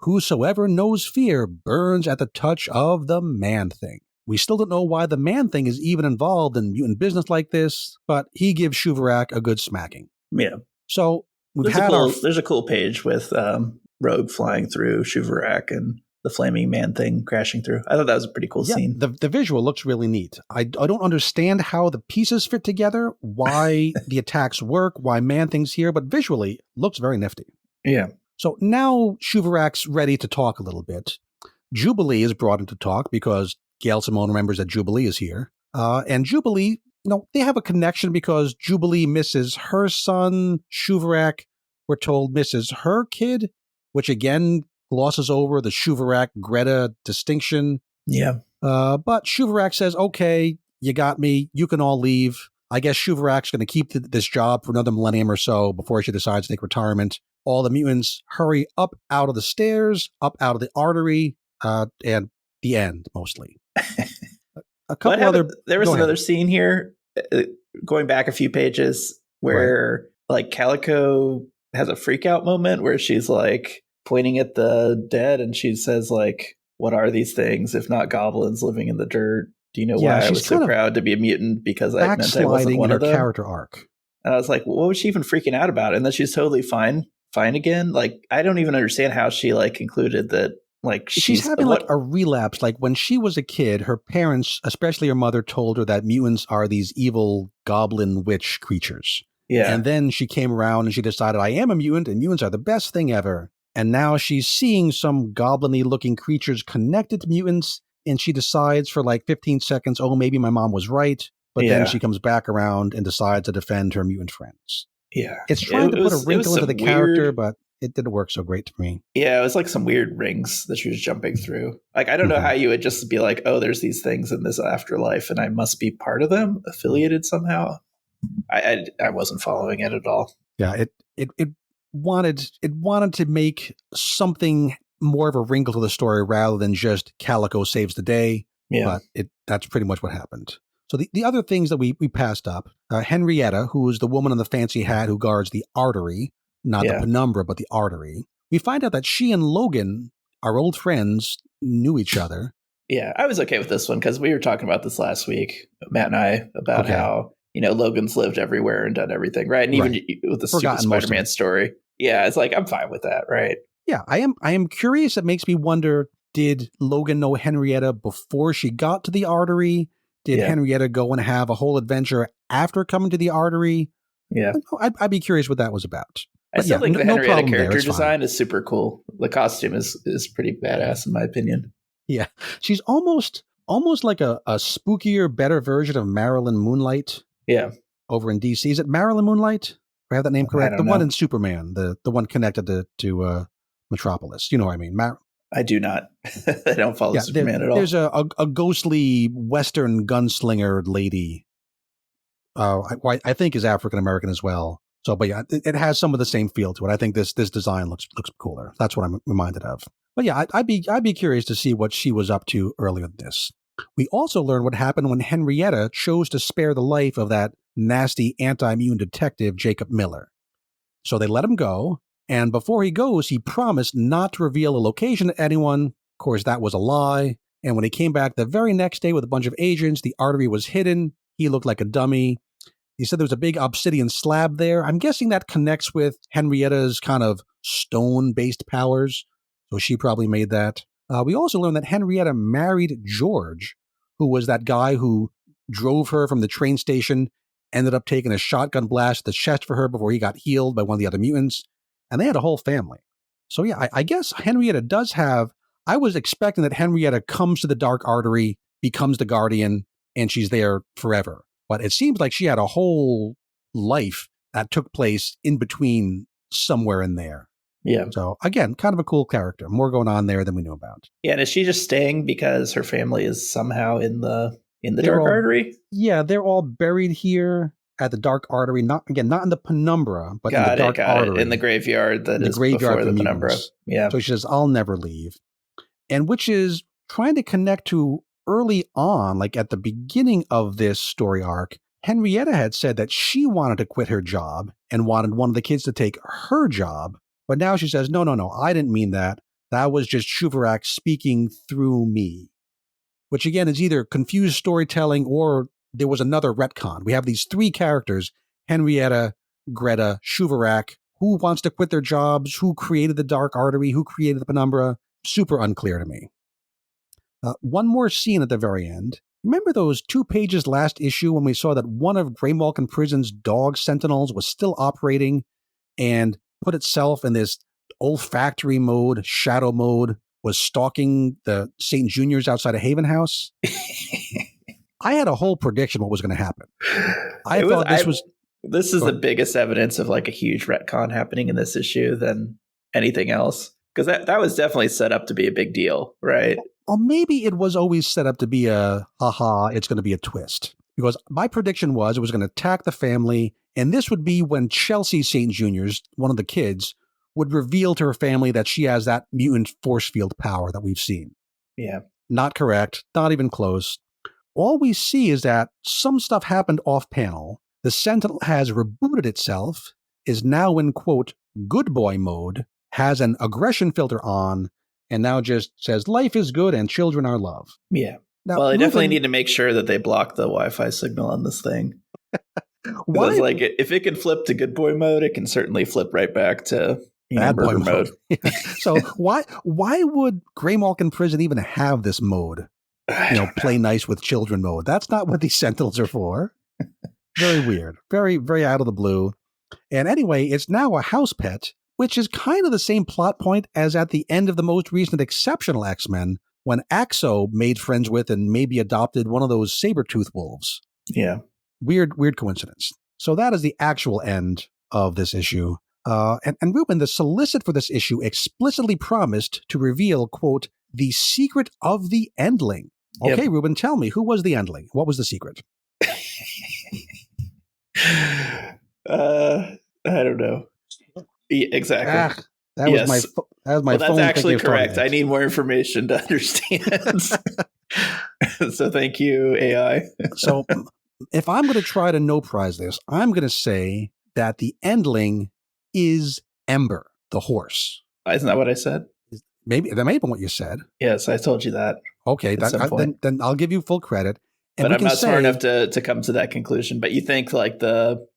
whosoever knows fear burns at the touch of the Man-Thing. We still don't know why the Man-Thing is even involved in mutant business like this, but he gives Shuvarak a good smacking. Yeah. So there's a cool page with Rogue flying through Shuvarak and the flaming Man-Thing crashing through. I thought that was a pretty cool scene. The visual looks really neat. I don't understand how the pieces fit together, why the attacks work, why Man-Thing's here, but visually looks very nifty. Yeah. So now Shuvarak's ready to talk a little bit. Jubilee is brought into talk because Gail Simone remembers that Jubilee is here. And Jubilee, they have a connection because Jubilee misses her son. Shuvarak, we're told, misses her kid, which again glosses over the Shuvarak-Greta distinction. Yeah. But Shuvarak says, okay, you got me. You can all leave. I guess Shuvarak's going to keep this job for another millennium or so before she decides to take retirement. All the mutants hurry up out of the stairs, up out of the artery, and the end, mostly. A couple other... There was another scene here, going back a few pages, where like Calico has a freak out moment where she's like pointing at the dead and she says like, what are these things if not goblins living in the dirt? Do you know why I was so proud to be a mutant? Because I meant I wasn't one of them. Character arc. And I was like, what was she even freaking out about? And then she's totally fine fine again. Like, I don't even understand how she like concluded that. Like she's having like a relapse. Like when she was a kid, her parents, especially her mother, told her that mutants are these evil goblin witch creatures. Yeah. And then she came around and she decided, I am a mutant and mutants are the best thing ever. And now she's seeing some goblin-y looking creatures connected to mutants. And she decides for like 15 seconds, oh, maybe my mom was right. But then she comes back around and decides to defend her mutant friends. Yeah. It's trying to put a wrinkle into the character, but it didn't work so great for me. Yeah, it was like some weird rings that she was jumping through. Like, I don't know how you would just be like, oh, there's these things in this afterlife and I must be part of them, affiliated somehow. I wasn't following it at all. Yeah, it wanted to make something more of a wrinkle to the story rather than just Calico saves the day. Yeah. But that's pretty much what happened. So the other things that we passed up, Henrietta, who is the woman in the fancy hat who guards the artery, not the penumbra, but the artery. We find out that she and Logan, our old friends, knew each other. Yeah, I was okay with this one because we were talking about this last week, Matt and I, about how, Logan's lived everywhere and done everything, right? And even with the stupid Spider-Man story. Yeah, it's like, I'm fine with that, right? Yeah, I am curious. It makes me wonder, did Logan know Henrietta before she got to the artery? Did Henrietta go and have a whole adventure after coming to the artery? Yeah. I'd be curious what that was about. I still think the Henrietta character design is super cool. The costume is pretty badass in my opinion. Yeah. She's almost like a spookier, better version of Marilyn Moonlight. Yeah. Over in DC. Is it Marilyn Moonlight? Do I have that name correct? The one in Superman, the one connected to Metropolis. You know what I mean? I do not. I don't follow Superman at all. There's a ghostly Western gunslinger lady. I think is African American as well. So, but yeah, it has some of the same feel to it. I think this design looks cooler. That's what I'm reminded of. But yeah, I'd be curious to see what she was up to earlier than this. We also learn what happened when Henrietta chose to spare the life of that nasty anti-mutant detective Jacob Miller. So they let him go, and before he goes, he promised not to reveal a location to anyone. Of course, that was a lie. And when he came back the very next day with a bunch of agents, the artery was hidden. He looked like a dummy. He said there was a big obsidian slab there. I'm guessing that connects with Henrietta's kind of stone-based powers. So she probably made that. We also learned that Henrietta married George, who was that guy who drove her from the train station, ended up taking a shotgun blast to the chest for her before he got healed by one of the other mutants. And they had a whole family. So yeah, I guess Henrietta does have... I was expecting that Henrietta comes to the Dark Artery, becomes the Guardian, and she's there forever. But it seems like she had a whole life that took place in between somewhere in there. Yeah. So again, kind of a cool character. More going on there than we knew about. Yeah, and is she just staying because her family is somehow in the Dark Artery? Yeah, they're all buried here at the Dark Artery. Not in the penumbra, but in the Dark Artery. In the graveyard that is before the penumbra. Yeah. So she says, I'll never leave. And which is trying to connect to early on, like at the beginning of this story arc, Henrietta had said that she wanted to quit her job and wanted one of the kids to take her job. But now she says, no, I didn't mean that. That was just Shuvarak speaking through me. Which again is either confused storytelling or there was another retcon. We have these three characters, Henrietta, Greta, Shuvarak, who wants to quit their jobs, who created the Dark Artery, who created the penumbra. Super unclear to me. One more scene at the very end. Remember those 2 pages last issue when we saw that one of Greymalkin Prison's dog sentinels was still operating and put itself in this olfactory mode, shadow mode, was stalking the St. Juniors outside of Haven House? I had a whole prediction what was going to happen. This is the biggest evidence of like a huge retcon happening in this issue than anything else. Because that was definitely set up to be a big deal, right? Or maybe it was always set up to be it's going to be a twist. Because my prediction was it was going to attack the family, and this would be when Chelsea St. Juniors, one of the kids, would reveal to her family that she has that mutant force field power that we've seen. Yeah. Not correct. Not even close. All we see is that some stuff happened off-panel. The Sentinel has rebooted itself, is now in, quote, good boy mode, has an aggression filter on, and now just says life is good and children are love. Yeah. Now, well, they definitely need to make sure that they block the Wi-Fi signal on this thing. Because like, if it can flip to good boy mode, it can certainly flip right back to Bad boy mode. So why would Greymalk in prison even have this mode? Play nice with children mode. That's not what these Sentinels are for. Very weird. Very, very out of the blue. And anyway, it's now a house pet, which is kind of the same plot point as at the end of the most recent Exceptional X-Men, when Axo made friends with and maybe adopted one of those saber-tooth wolves. Yeah. Weird coincidence. So that is the actual end of this issue. And Ruben, the solicit for this issue explicitly promised to reveal, quote, the secret of the Endling. Okay, yep. Ruben, tell me, who was the Endling? What was the secret? I don't know. Yeah, exactly. That was my phone. That's actually correct. I need more information to understand. So thank you, AI. So if I'm going to try to no prize this, I'm going to say that the Endling is Ember, the horse. Isn't that what I said? Maybe that may have been what you said. Yes, I told you that. Okay, then I'll give you full credit. And but I'm not smart enough to come to that conclusion. But you think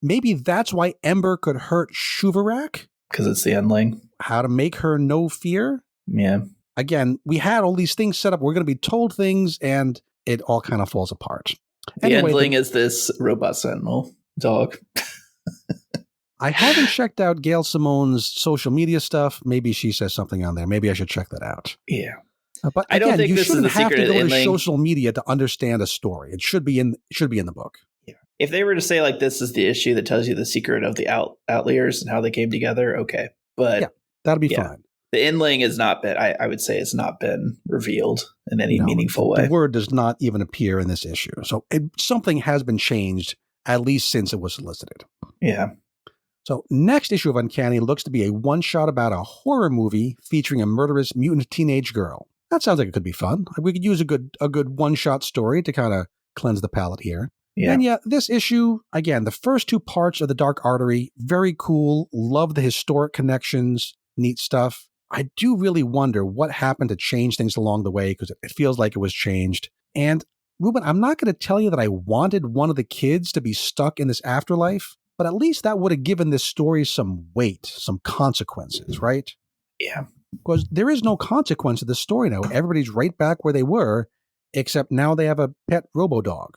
maybe that's why Ember could hurt Shuvarak? Because it's the Endling. How to make her know fear? Yeah. Again, we had all these things set up. We're going to be told things, and it all kind of falls apart. The Endling is this robot sentinel dog. I haven't checked out Gail Simone's social media stuff. Maybe she says something on there. Maybe I should check that out. Yeah. But again, I don't think you shouldn't have to go to social media to understand a story. It should be in the book. Yeah. If they were to say, like, this is the issue that tells you the secret of the Outliers and how they came together, okay. But yeah, that'll be fine. The Endling has not been, I would say, it's not been revealed in any meaningful way. The word does not even appear in this issue. So something has been changed, at least since it was solicited. Yeah. So next issue of Uncanny looks to be a one-shot about a horror movie featuring a murderous mutant teenage girl. That sounds like it could be fun. We could use a good one-shot story to kind of cleanse the palate here. Yeah. And this issue, again, the first two parts of the Dark Artery, very cool. Love the historic connections, neat stuff. I do really wonder what happened to change things along the way, because it feels like it was changed. And Ruben, I'm not going to tell you that I wanted one of the kids to be stuck in this afterlife, but at least that would have given this story some weight, some consequences, right? Yeah. Because there is no consequence to this story now. Everybody's right back where they were, except now they have a pet robo-dog.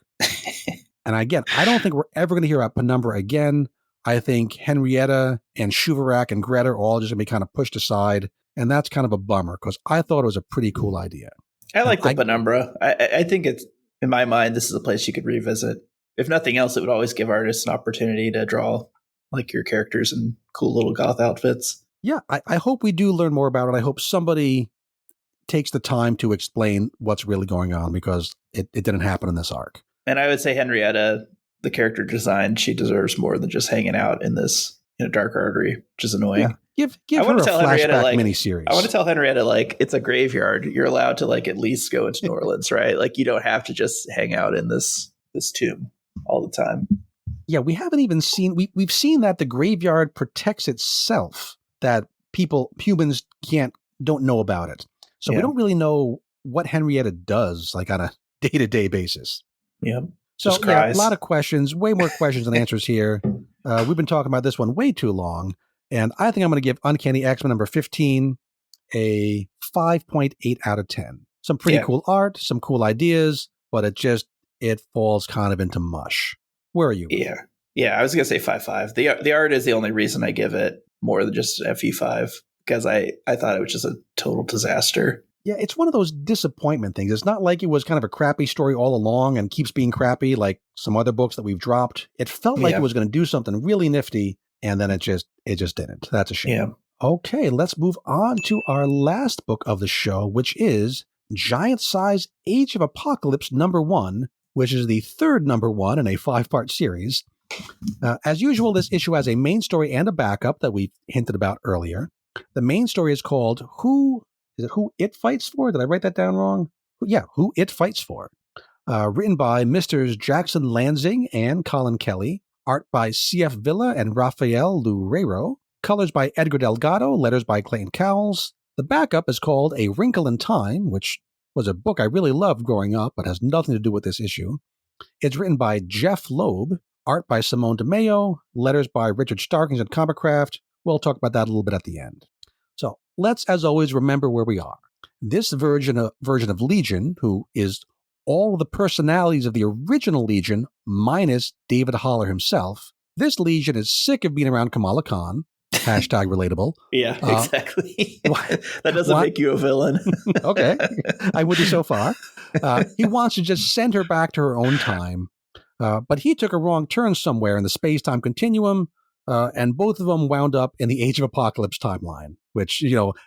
And again, I don't think we're ever going to hear about Penumbra again. I think Henrietta and Shuvarak and Greta are all just going to be kind of pushed aside. And that's kind of a bummer, because I thought it was a pretty cool idea. I like the Penumbra. I think it's, in my mind, this is a place you could revisit. If nothing else, it would always give artists an opportunity to draw like your characters in cool little goth outfits. Yeah, I hope we do learn more about it. I hope somebody takes the time to explain what's really going on, because it didn't happen in this arc. And I would say Henrietta, the character design, she deserves more than just hanging out in this Dark Artery, which is annoying. Yeah. Give her a flashback miniseries. I want to tell Henrietta, like, it's a graveyard. You're allowed to, like, at least go into New Orleans, right? Like, you don't have to just hang out in this tomb all the time. Yeah, we haven't even seen, we've seen that the graveyard protects itself, that humans don't know about it. So we don't really know what Henrietta does, like, on a day-to-day basis. Yeah. So a lot of questions, way more questions than answers here. We've been talking about this one way too long, and I think I'm going to give Uncanny X-Men number 15 a 5.8 out of 10. Some pretty cool art, some cool ideas, but it falls kind of into mush. Where are you? Yeah. I was going to say 5.5. The art is the only reason I give it more than just FE5, because I thought it was just a total disaster. Yeah, it's one of those disappointment things. It's not like it was kind of a crappy story all along and keeps being crappy like some other books that we've dropped. It felt like it was going to do something really nifty, and then it just didn't. That's a shame. Yeah. Okay, let's move on to our last book of the show, which is Giant Size Age of Apocalypse #1, which is the third #1 in a 5-part series. As usual, this issue has a main story and a backup that we hinted about earlier. The main story is called Who It Fights For? Did I write that down wrong? Yeah, Who It Fights For. Written by Misters Jackson Lansing and Colin Kelly. Art by C.F. Villa and Rafael Loureiro. Colors by Edgar Delgado. Letters by Clayton Cowles. The backup is called A Wrinkle in Time, which was a book I really loved growing up, but has nothing to do with this issue. It's written by Jeff Loeb. Art by Simone DeMeo. Letters by Richard Starkings and Comicraft. We'll talk about that a little bit at the end. So let's, as always, remember where we are. This version of Legion, who is all of the personalities of the original Legion minus David Haller himself, this Legion is sick of being around Kamala Khan. Hashtag relatable. Yeah, exactly. That doesn't make you a villain. Okay. I wouldn't so far. He wants to just send her back to her own time. But he took a wrong turn somewhere in the space-time continuum, and both of them wound up in the Age of Apocalypse timeline, which,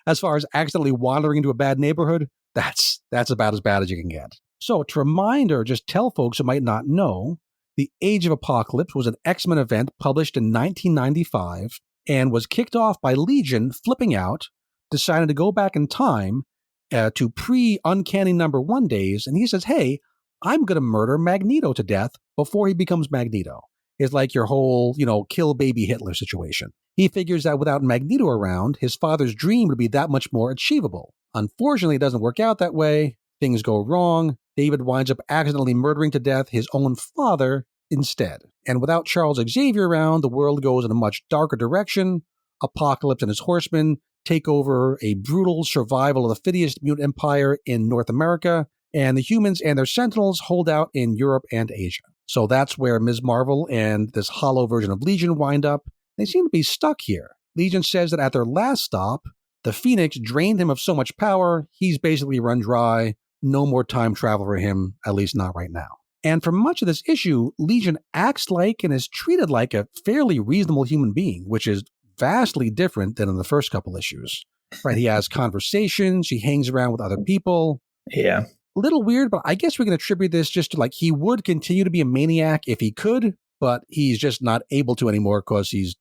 as far as accidentally wandering into a bad neighborhood, that's about as bad as you can get. So to remind or just tell folks who might not know, the Age of Apocalypse was an X-Men event published in 1995 and was kicked off by Legion flipping out, deciding to go back in time to pre-Uncanny #1 days, and he says, hey, I'm going to murder Magneto to death before he becomes Magneto. It's like your whole, kill baby Hitler situation. He figures that without Magneto around, his father's dream would be that much more achievable. Unfortunately, it doesn't work out that way. Things go wrong. David winds up accidentally murdering to death his own father instead. And without Charles Xavier around, the world goes in a much darker direction. Apocalypse and his horsemen take over a brutal survival of the fittest mutant empire in North America, and the humans and their sentinels hold out in Europe and Asia. So that's where Ms. Marvel and this hollow version of Legion wind up. They seem to be stuck here. Legion says that at their last stop, the Phoenix drained him of so much power, he's basically run dry. No more time travel for him, at least not right now. And for much of this issue, Legion acts like and is treated like a fairly reasonable human being, which is vastly different than in the first couple issues. Right? He has conversations, he hangs around with other people. Yeah. A little weird, but I guess we can attribute this just to he would continue to be a maniac if he could, but he's just not able to anymore because he's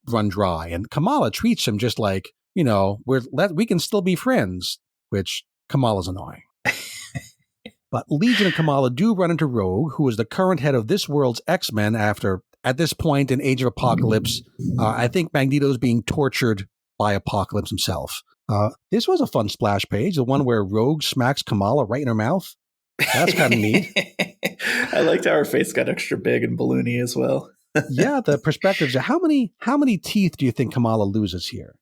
run dry. And Kamala treats him just like, we can still be friends, which Kamala's annoying. But Legion and Kamala do run into Rogue, who is the current head of this world's X-Men after, at this point in Age of Apocalypse, I think Magneto's being tortured by Apocalypse himself. This was a fun splash page, the one where Rogue smacks Kamala right in her mouth. That's kind of neat. I liked how her face got extra big and balloony as well. Yeah, the perspectives. How many teeth do you think Kamala loses here?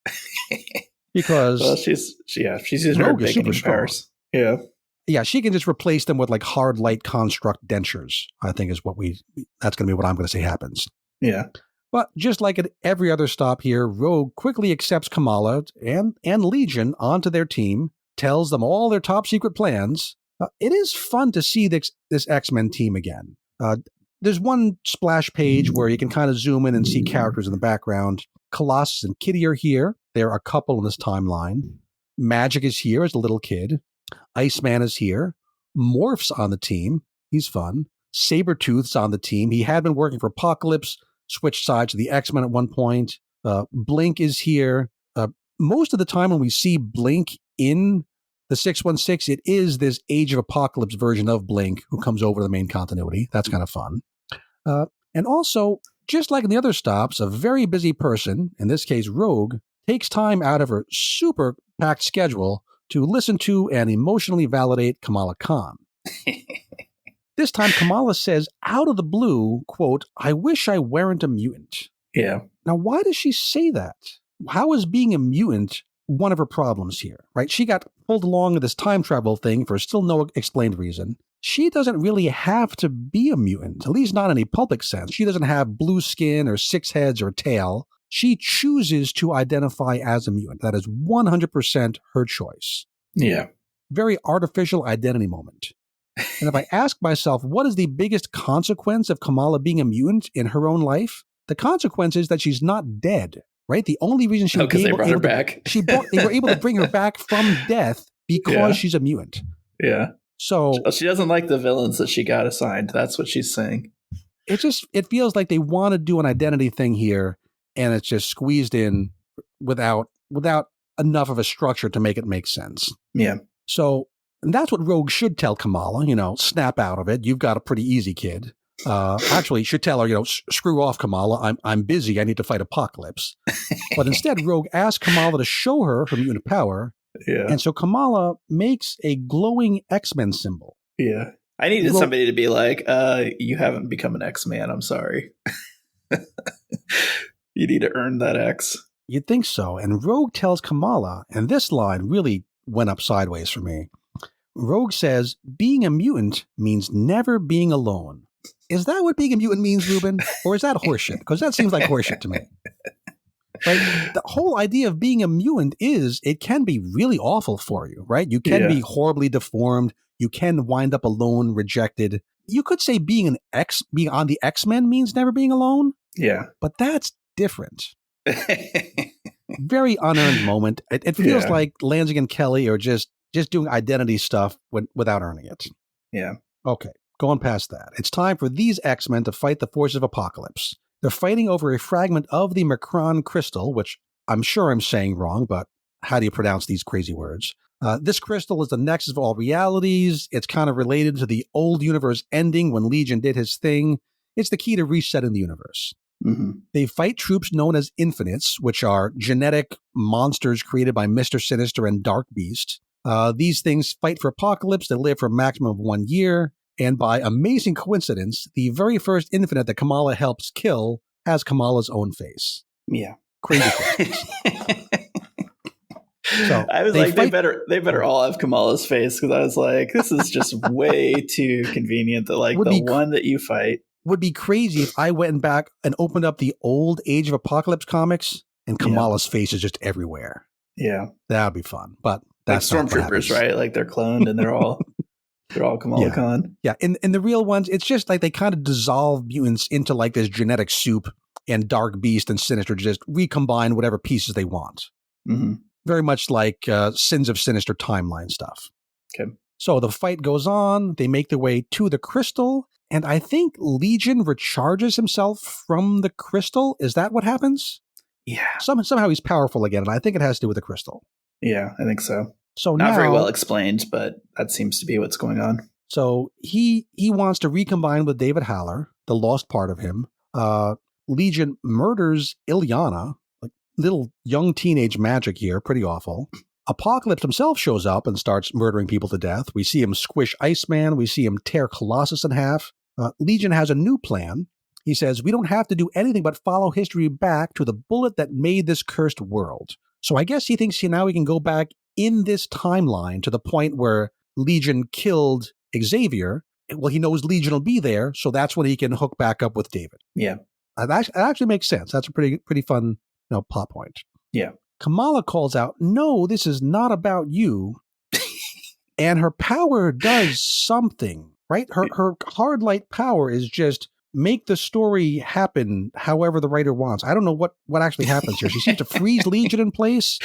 Because she's using her big powers. Yeah. Yeah, she can just replace them with hard light construct dentures, I think is that's going to be what I'm going to say happens. Yeah. But just like at every other stop here, Rogue quickly accepts Kamala and Legion onto their team, tells them all their top secret plans. It is fun to see this X-Men team again. There's one splash page where you can kind of zoom in and see characters in the background. Colossus and Kitty are here. They're a couple in this timeline. Magic is here as a little kid. Iceman is here. Morph's on the team. He's fun. Sabretooth's on the team. He had been working for Apocalypse, switched sides to the X-Men at one point. Blink is here. Most of the time when we see Blink in the 616, it is this Age of Apocalypse version of Blink who comes over to the main continuity. That's kind of fun. And also, just like in the other stops, a very busy person, in this case Rogue, takes time out of her super packed schedule to listen to and emotionally validate Kamala Khan. This time, Kamala says, out of the blue, quote, I wish I weren't a mutant. Yeah. Now, why does she say that? How is being a mutant one of her problems here, right? She got pulled along with this time travel thing for still no explained reason. She doesn't really have to be a mutant, at least not in a public sense. She doesn't have blue skin or 6 heads or a tail. She chooses to identify as a mutant. That is 100% her choice. Yeah. Very artificial identity moment. And if I ask myself, what is the biggest consequence of Kamala being a mutant in her own life? The consequence is that she's not dead, right? The only reason she was they brought her back. They were able to bring her back from death because she's a mutant. Yeah. So she doesn't like the villains that she got assigned. That's what she's saying. It feels like they want to do an identity thing here, and it's just squeezed in without enough of a structure to make it make sense. Yeah. So and that's what Rogue should tell Kamala, snap out of it. You've got a pretty easy kid. Actually, you should tell her, screw off, Kamala. I'm busy. I need to fight Apocalypse. But instead, Rogue asks Kamala to show her mutant power. Yeah. And so Kamala makes a glowing X-Men symbol. Yeah. I needed somebody to be like, you haven't become an X-Man. I'm sorry. You need to earn that X. You'd think so. And Rogue tells Kamala, and this line really went up sideways for me. Rogue says, being a mutant means never being alone. Is that what being a mutant means, Ruben? Or is that horseshit? Because that seems like horseshit to me. Right? The whole idea of being a mutant is it can be really awful for you, right? You can be horribly deformed. You can wind up alone, rejected. You could say being on the X-Men means never being alone. Yeah. But that's different. Very unearned moment. It feels like Lansing and Kelly are just doing identity stuff without earning it. Yeah. Okay, going past that. It's time for these X-Men to fight the forces of Apocalypse. They're fighting over a fragment of the Macron crystal, which I'm sure I'm saying wrong, but how do you pronounce these crazy words? This crystal is the nexus of all realities. It's kind of related to the old universe ending when Legion did his thing. It's the key to resetting the universe. Mm-hmm. They fight troops known as Infinites, which are genetic monsters created by Mr. Sinister and Dark Beast. These things fight for Apocalypse. They live for a maximum of 1 year. And by amazing coincidence, the very first Infinite that Kamala helps kill has Kamala's own face. Yeah. Crazy coincidence. So I was like, they better all have Kamala's face, because I was like, this is just way too convenient that like the one that you fight. Would be crazy if I went back and opened up the old Age of Apocalypse comics and Kamala's face is just everywhere. Yeah. That would be fun. But that's like Stormtroopers, right? Like they're cloned and they're all Kamala Khan. Yeah. In the real ones, it's just like they kind of dissolve mutants into like this genetic soup, and Dark Beast and Sinister just recombine whatever pieces they want. Mm-hmm. Very much like Sins of Sinister timeline stuff. Okay. So the fight goes on. They make their way to the crystal. And I think Legion recharges himself from the crystal. Is that what happens? Yeah. Somehow he's powerful again. And I think it has to do with the crystal. Yeah, I think so. So not now, very well explained, but that seems to be what's going on. So he wants to recombine with David Haller, the lost part of him. Legion murders Ilyana, like little young teenage magic here, pretty awful. Apocalypse himself shows up and starts murdering people to death. We see him squish Iceman. We see him tear Colossus in half. Legion has a new plan. He says, we don't have to do anything but follow history back to the bullet that made this cursed world. So I guess he thinks now we can go back in this timeline to the point where Legion killed Xavier. Well, he knows Legion will be there, so that's when he can hook back up with David. Yeah. That actually makes sense. That's a pretty fun plot point. Yeah. Kamala calls out, no, this is not about you. And her power does something, right? Her hard light power is just make the story happen however the writer wants. I don't know what actually happens here. She seems to freeze Legion in place.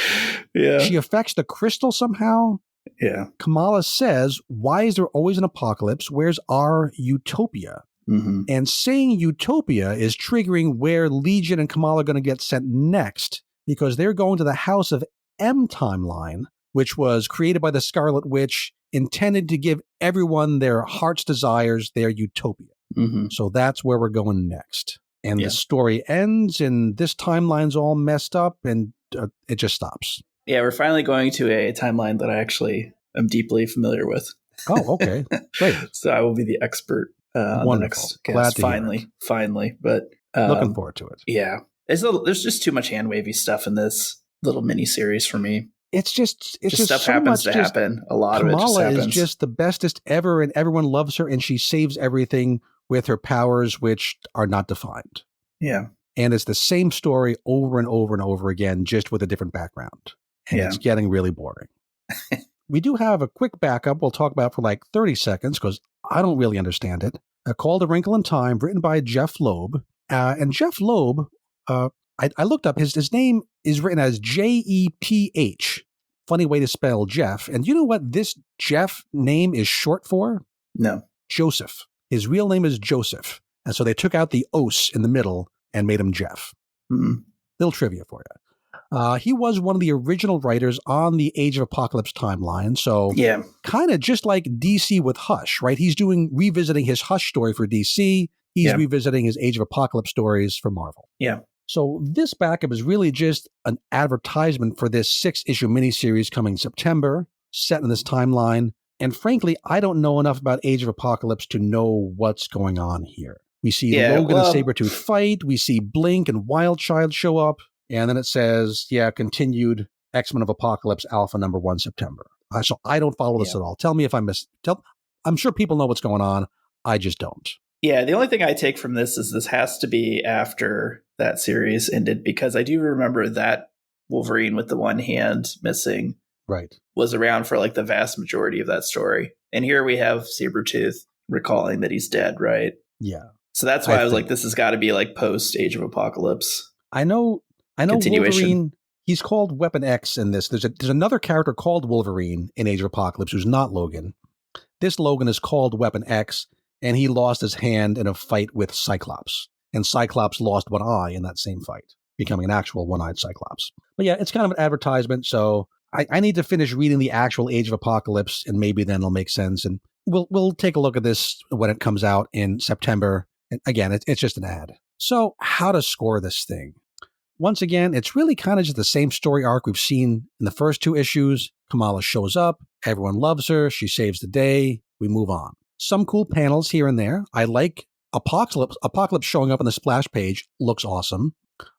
Yeah. She affects the crystal somehow. Yeah. Kamala says, why is there always an apocalypse? Where's our utopia? Mm-hmm. And saying utopia is triggering where Legion and Kamala are going to get sent next, because they're going to the House of M timeline, which was created by the Scarlet Witch, intended to give everyone their heart's desires, their utopia. Mm-hmm. So that's where we're going next. And the story ends, and this timeline's all messed up, and it just stops. Yeah, we're finally going to a timeline that I actually am deeply familiar with. Oh, okay. Great. So I will be the expert on the next cast. Finally. But looking forward to it. Yeah. There's just too much hand-wavy stuff in this little mini-series for me. It's just stuff so happens much to happen. A lot Kamala of it just happens. is just the bestest ever, and everyone loves her, and she saves everything with her powers, which are not defined. Yeah. And it's the same story over and over and over again, just with a different background. And it's getting really boring. We do have a quick backup we'll talk about for like 30 seconds, because I don't really understand it. Called A Wrinkle in Time, written by Jeff Loeb. And Jeff Loeb, I looked up, his name is written as Jeph. Funny way to spell Jeff. And you know what this Jeff name is short for? No. Joseph. His real name is Joseph. And so they took out the os in the middle and made him Jeff. Mm-hmm. Little trivia for you. He was one of the original writers on the Age of Apocalypse timeline. So kind of just like DC with Hush, right? He's revisiting his Hush story for DC. He's revisiting his Age of Apocalypse stories for Marvel. Yeah. So this backup is really just an advertisement for this 6-issue miniseries coming September, set in this timeline. And frankly, I don't know enough about Age of Apocalypse to know what's going on here. We see Logan and Sabretooth fight. We see Blink and Wildchild show up. And then it says, continued X-Men of Apocalypse Alpha number 1 September. So I don't follow this at all. Tell me if I missed. I'm sure people know what's going on. I just don't. Yeah, the only thing I take from this is this has to be after that series ended, because I do remember that Wolverine with the one hand missing was around for like the vast majority of that story. And here we have Sabretooth recalling that he's dead, right? Yeah. So that's why I was like, this has got to be like post Age of Apocalypse. I know Wolverine, he's called Weapon X in this. There's another character called Wolverine in Age of Apocalypse who's not Logan. This Logan is called Weapon X, and he lost his hand in a fight with Cyclops. And Cyclops lost one eye in that same fight, becoming an actual one-eyed Cyclops. But yeah, it's kind of an advertisement, so I need to finish reading the actual Age of Apocalypse, and maybe then it'll make sense. And we'll take a look at this when it comes out in September. And again, it's just an ad. So how to score this thing? Once again, it's really kind of just the same story arc we've seen in the first 2 issues. Kamala shows up. Everyone loves her. She saves the day. We move on. Some cool panels here and there. I like Apocalypse showing up on the splash page. Looks awesome.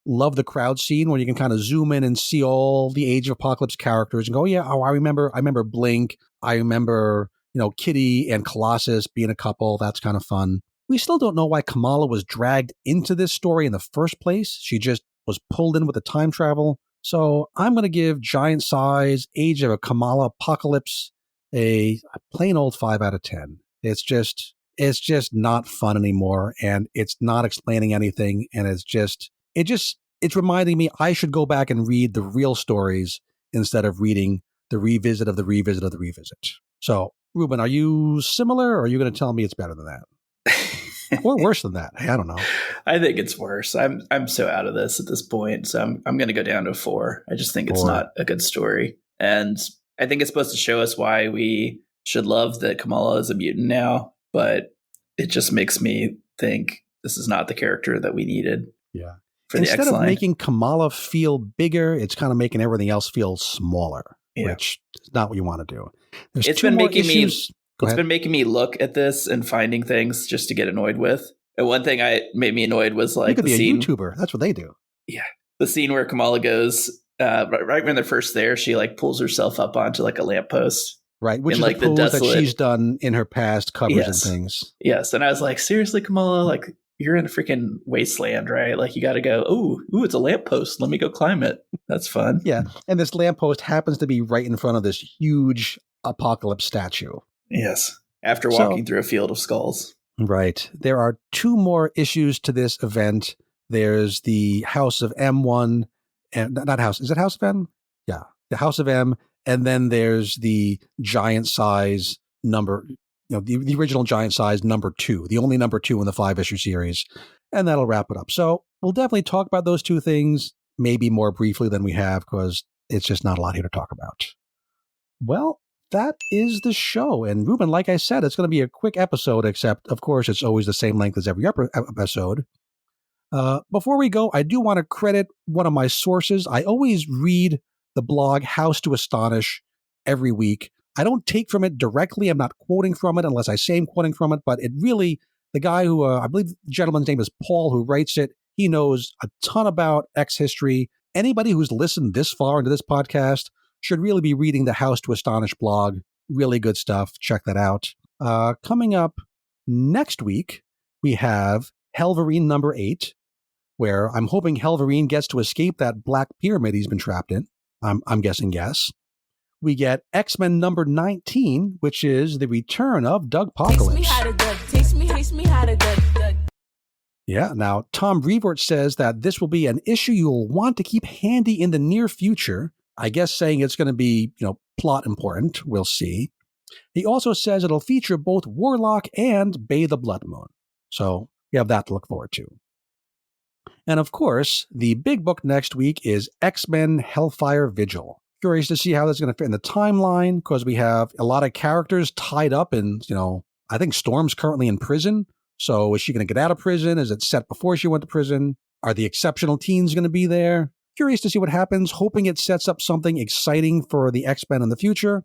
Love the crowd scene where you can kind of zoom in and see all the Age of Apocalypse characters and go, I remember Blink. I remember, Kitty and Colossus being a couple. That's kind of fun. We still don't know why Kamala was dragged into this story in the first place. She just was pulled in with the time travel. So I'm going to give giant size Age of a Kamala Apocalypse a plain old 5 out of 10. It's just not fun anymore, and it's not explaining anything, and it's reminding me I should go back and read the real stories instead of reading the revisit of the revisit of the revisit. So, Ruben, are you similar, or are you going to tell me it's better than that? Or worse than that? I don't know. I think it's worse. I'm so out of this at this point, so I'm going to go down to 4. I just think it's not a good story, and I think it's supposed to show us why we should love that Kamala is a mutant now, but it just makes me think this is not the character that we needed. Yeah. For the Instead X-line. of making Kamala feel bigger, it's kind of making everything else feel smaller, which is not what you want to do. It's been making me look at this and finding things just to get annoyed with. And one thing made me annoyed was like you could the be scene. a YouTuber. That's what they do. Yeah. The scene where Kamala goes, right when they're first there, she like pulls herself up onto like a lamppost. Right, which is like the pose that she's done in her past covers and things. Yes, and I was like, seriously, Kamala, like you're in a freaking wasteland, right? Like you got to go, ooh, it's a lamppost. Let me go climb it. That's fun. Yeah, and this lamppost happens to be right in front of this huge Apocalypse statue. Yes, after walking through a field of skulls. Right. There are 2 more issues to this event. There's the House of M1, and not House. Is it House of M? Yeah, the House of M. And then there's the giant size number, the original giant size number 2, the only number 2 in the 5-issue series. And that'll wrap it up. So we'll definitely talk about those 2 things, maybe more briefly than we have, because it's just not a lot here to talk about. Well, that is the show. And Ruben, like I said, it's going to be a quick episode, except, of course, it's always the same length as every episode. Before we go, I do want to credit one of my sources. I always read the blog House to Astonish every week. I don't take from it directly. I'm not quoting from it unless I say I'm quoting from it, but it really, the guy who, I believe the gentleman's name is Paul, who writes it, he knows a ton about X history. Anybody who's listened this far into this podcast should really be reading the House to Astonish blog. Really good stuff. Check that out. Coming up next week, we have Helverine number 8, where I'm hoping Helverine gets to escape that black pyramid he's been trapped in. I'm guessing yes. We get X-Men number 19, which is the return of Doug Apocalypse. Yeah, now Tom Brevoort says that this will be an issue you'll want to keep handy in the near future. I guess saying it's going to be, plot important. We'll see. He also says it'll feature both Warlock and Bay the Blood Moon. So we have that to look forward to. And of course, the big book next week is X-Men Hellfire Vigil. Curious to see how that's going to fit in the timeline, because we have a lot of characters tied up in, I think Storm's currently in prison. So is she going to get out of prison? Is it set before she went to prison? Are the exceptional teens going to be there? Curious to see what happens, hoping it sets up something exciting for the X-Men in the future.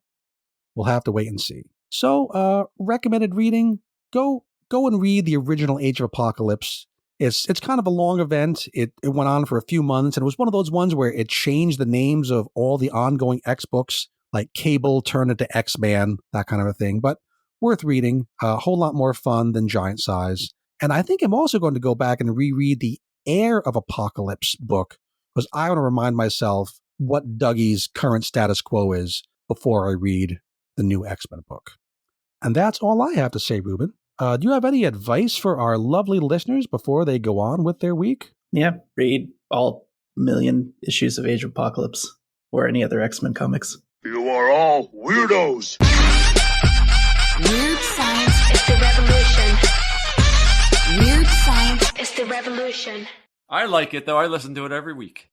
We'll have to wait and see. So, recommended reading, go and read the original Age of Apocalypse. It's kind of a long event. It went on for a few months, and it was one of those ones where it changed the names of all the ongoing X books, like Cable turned into X-Man, that kind of a thing. But worth reading, a whole lot more fun than Giant Size. And I think I'm also going to go back and reread the Heir of Apocalypse book, because I want to remind myself what Dougie's current status quo is before I read the new X-Men book. And that's all I have to say, Ruben. Do you have any advice for our lovely listeners before they go on with their week? Yeah, read all million issues of Age of Apocalypse or any other X-Men comics. You are all weirdos. Weird science is the revolution. Weird science is the revolution. I like it, though. I listen to it every week.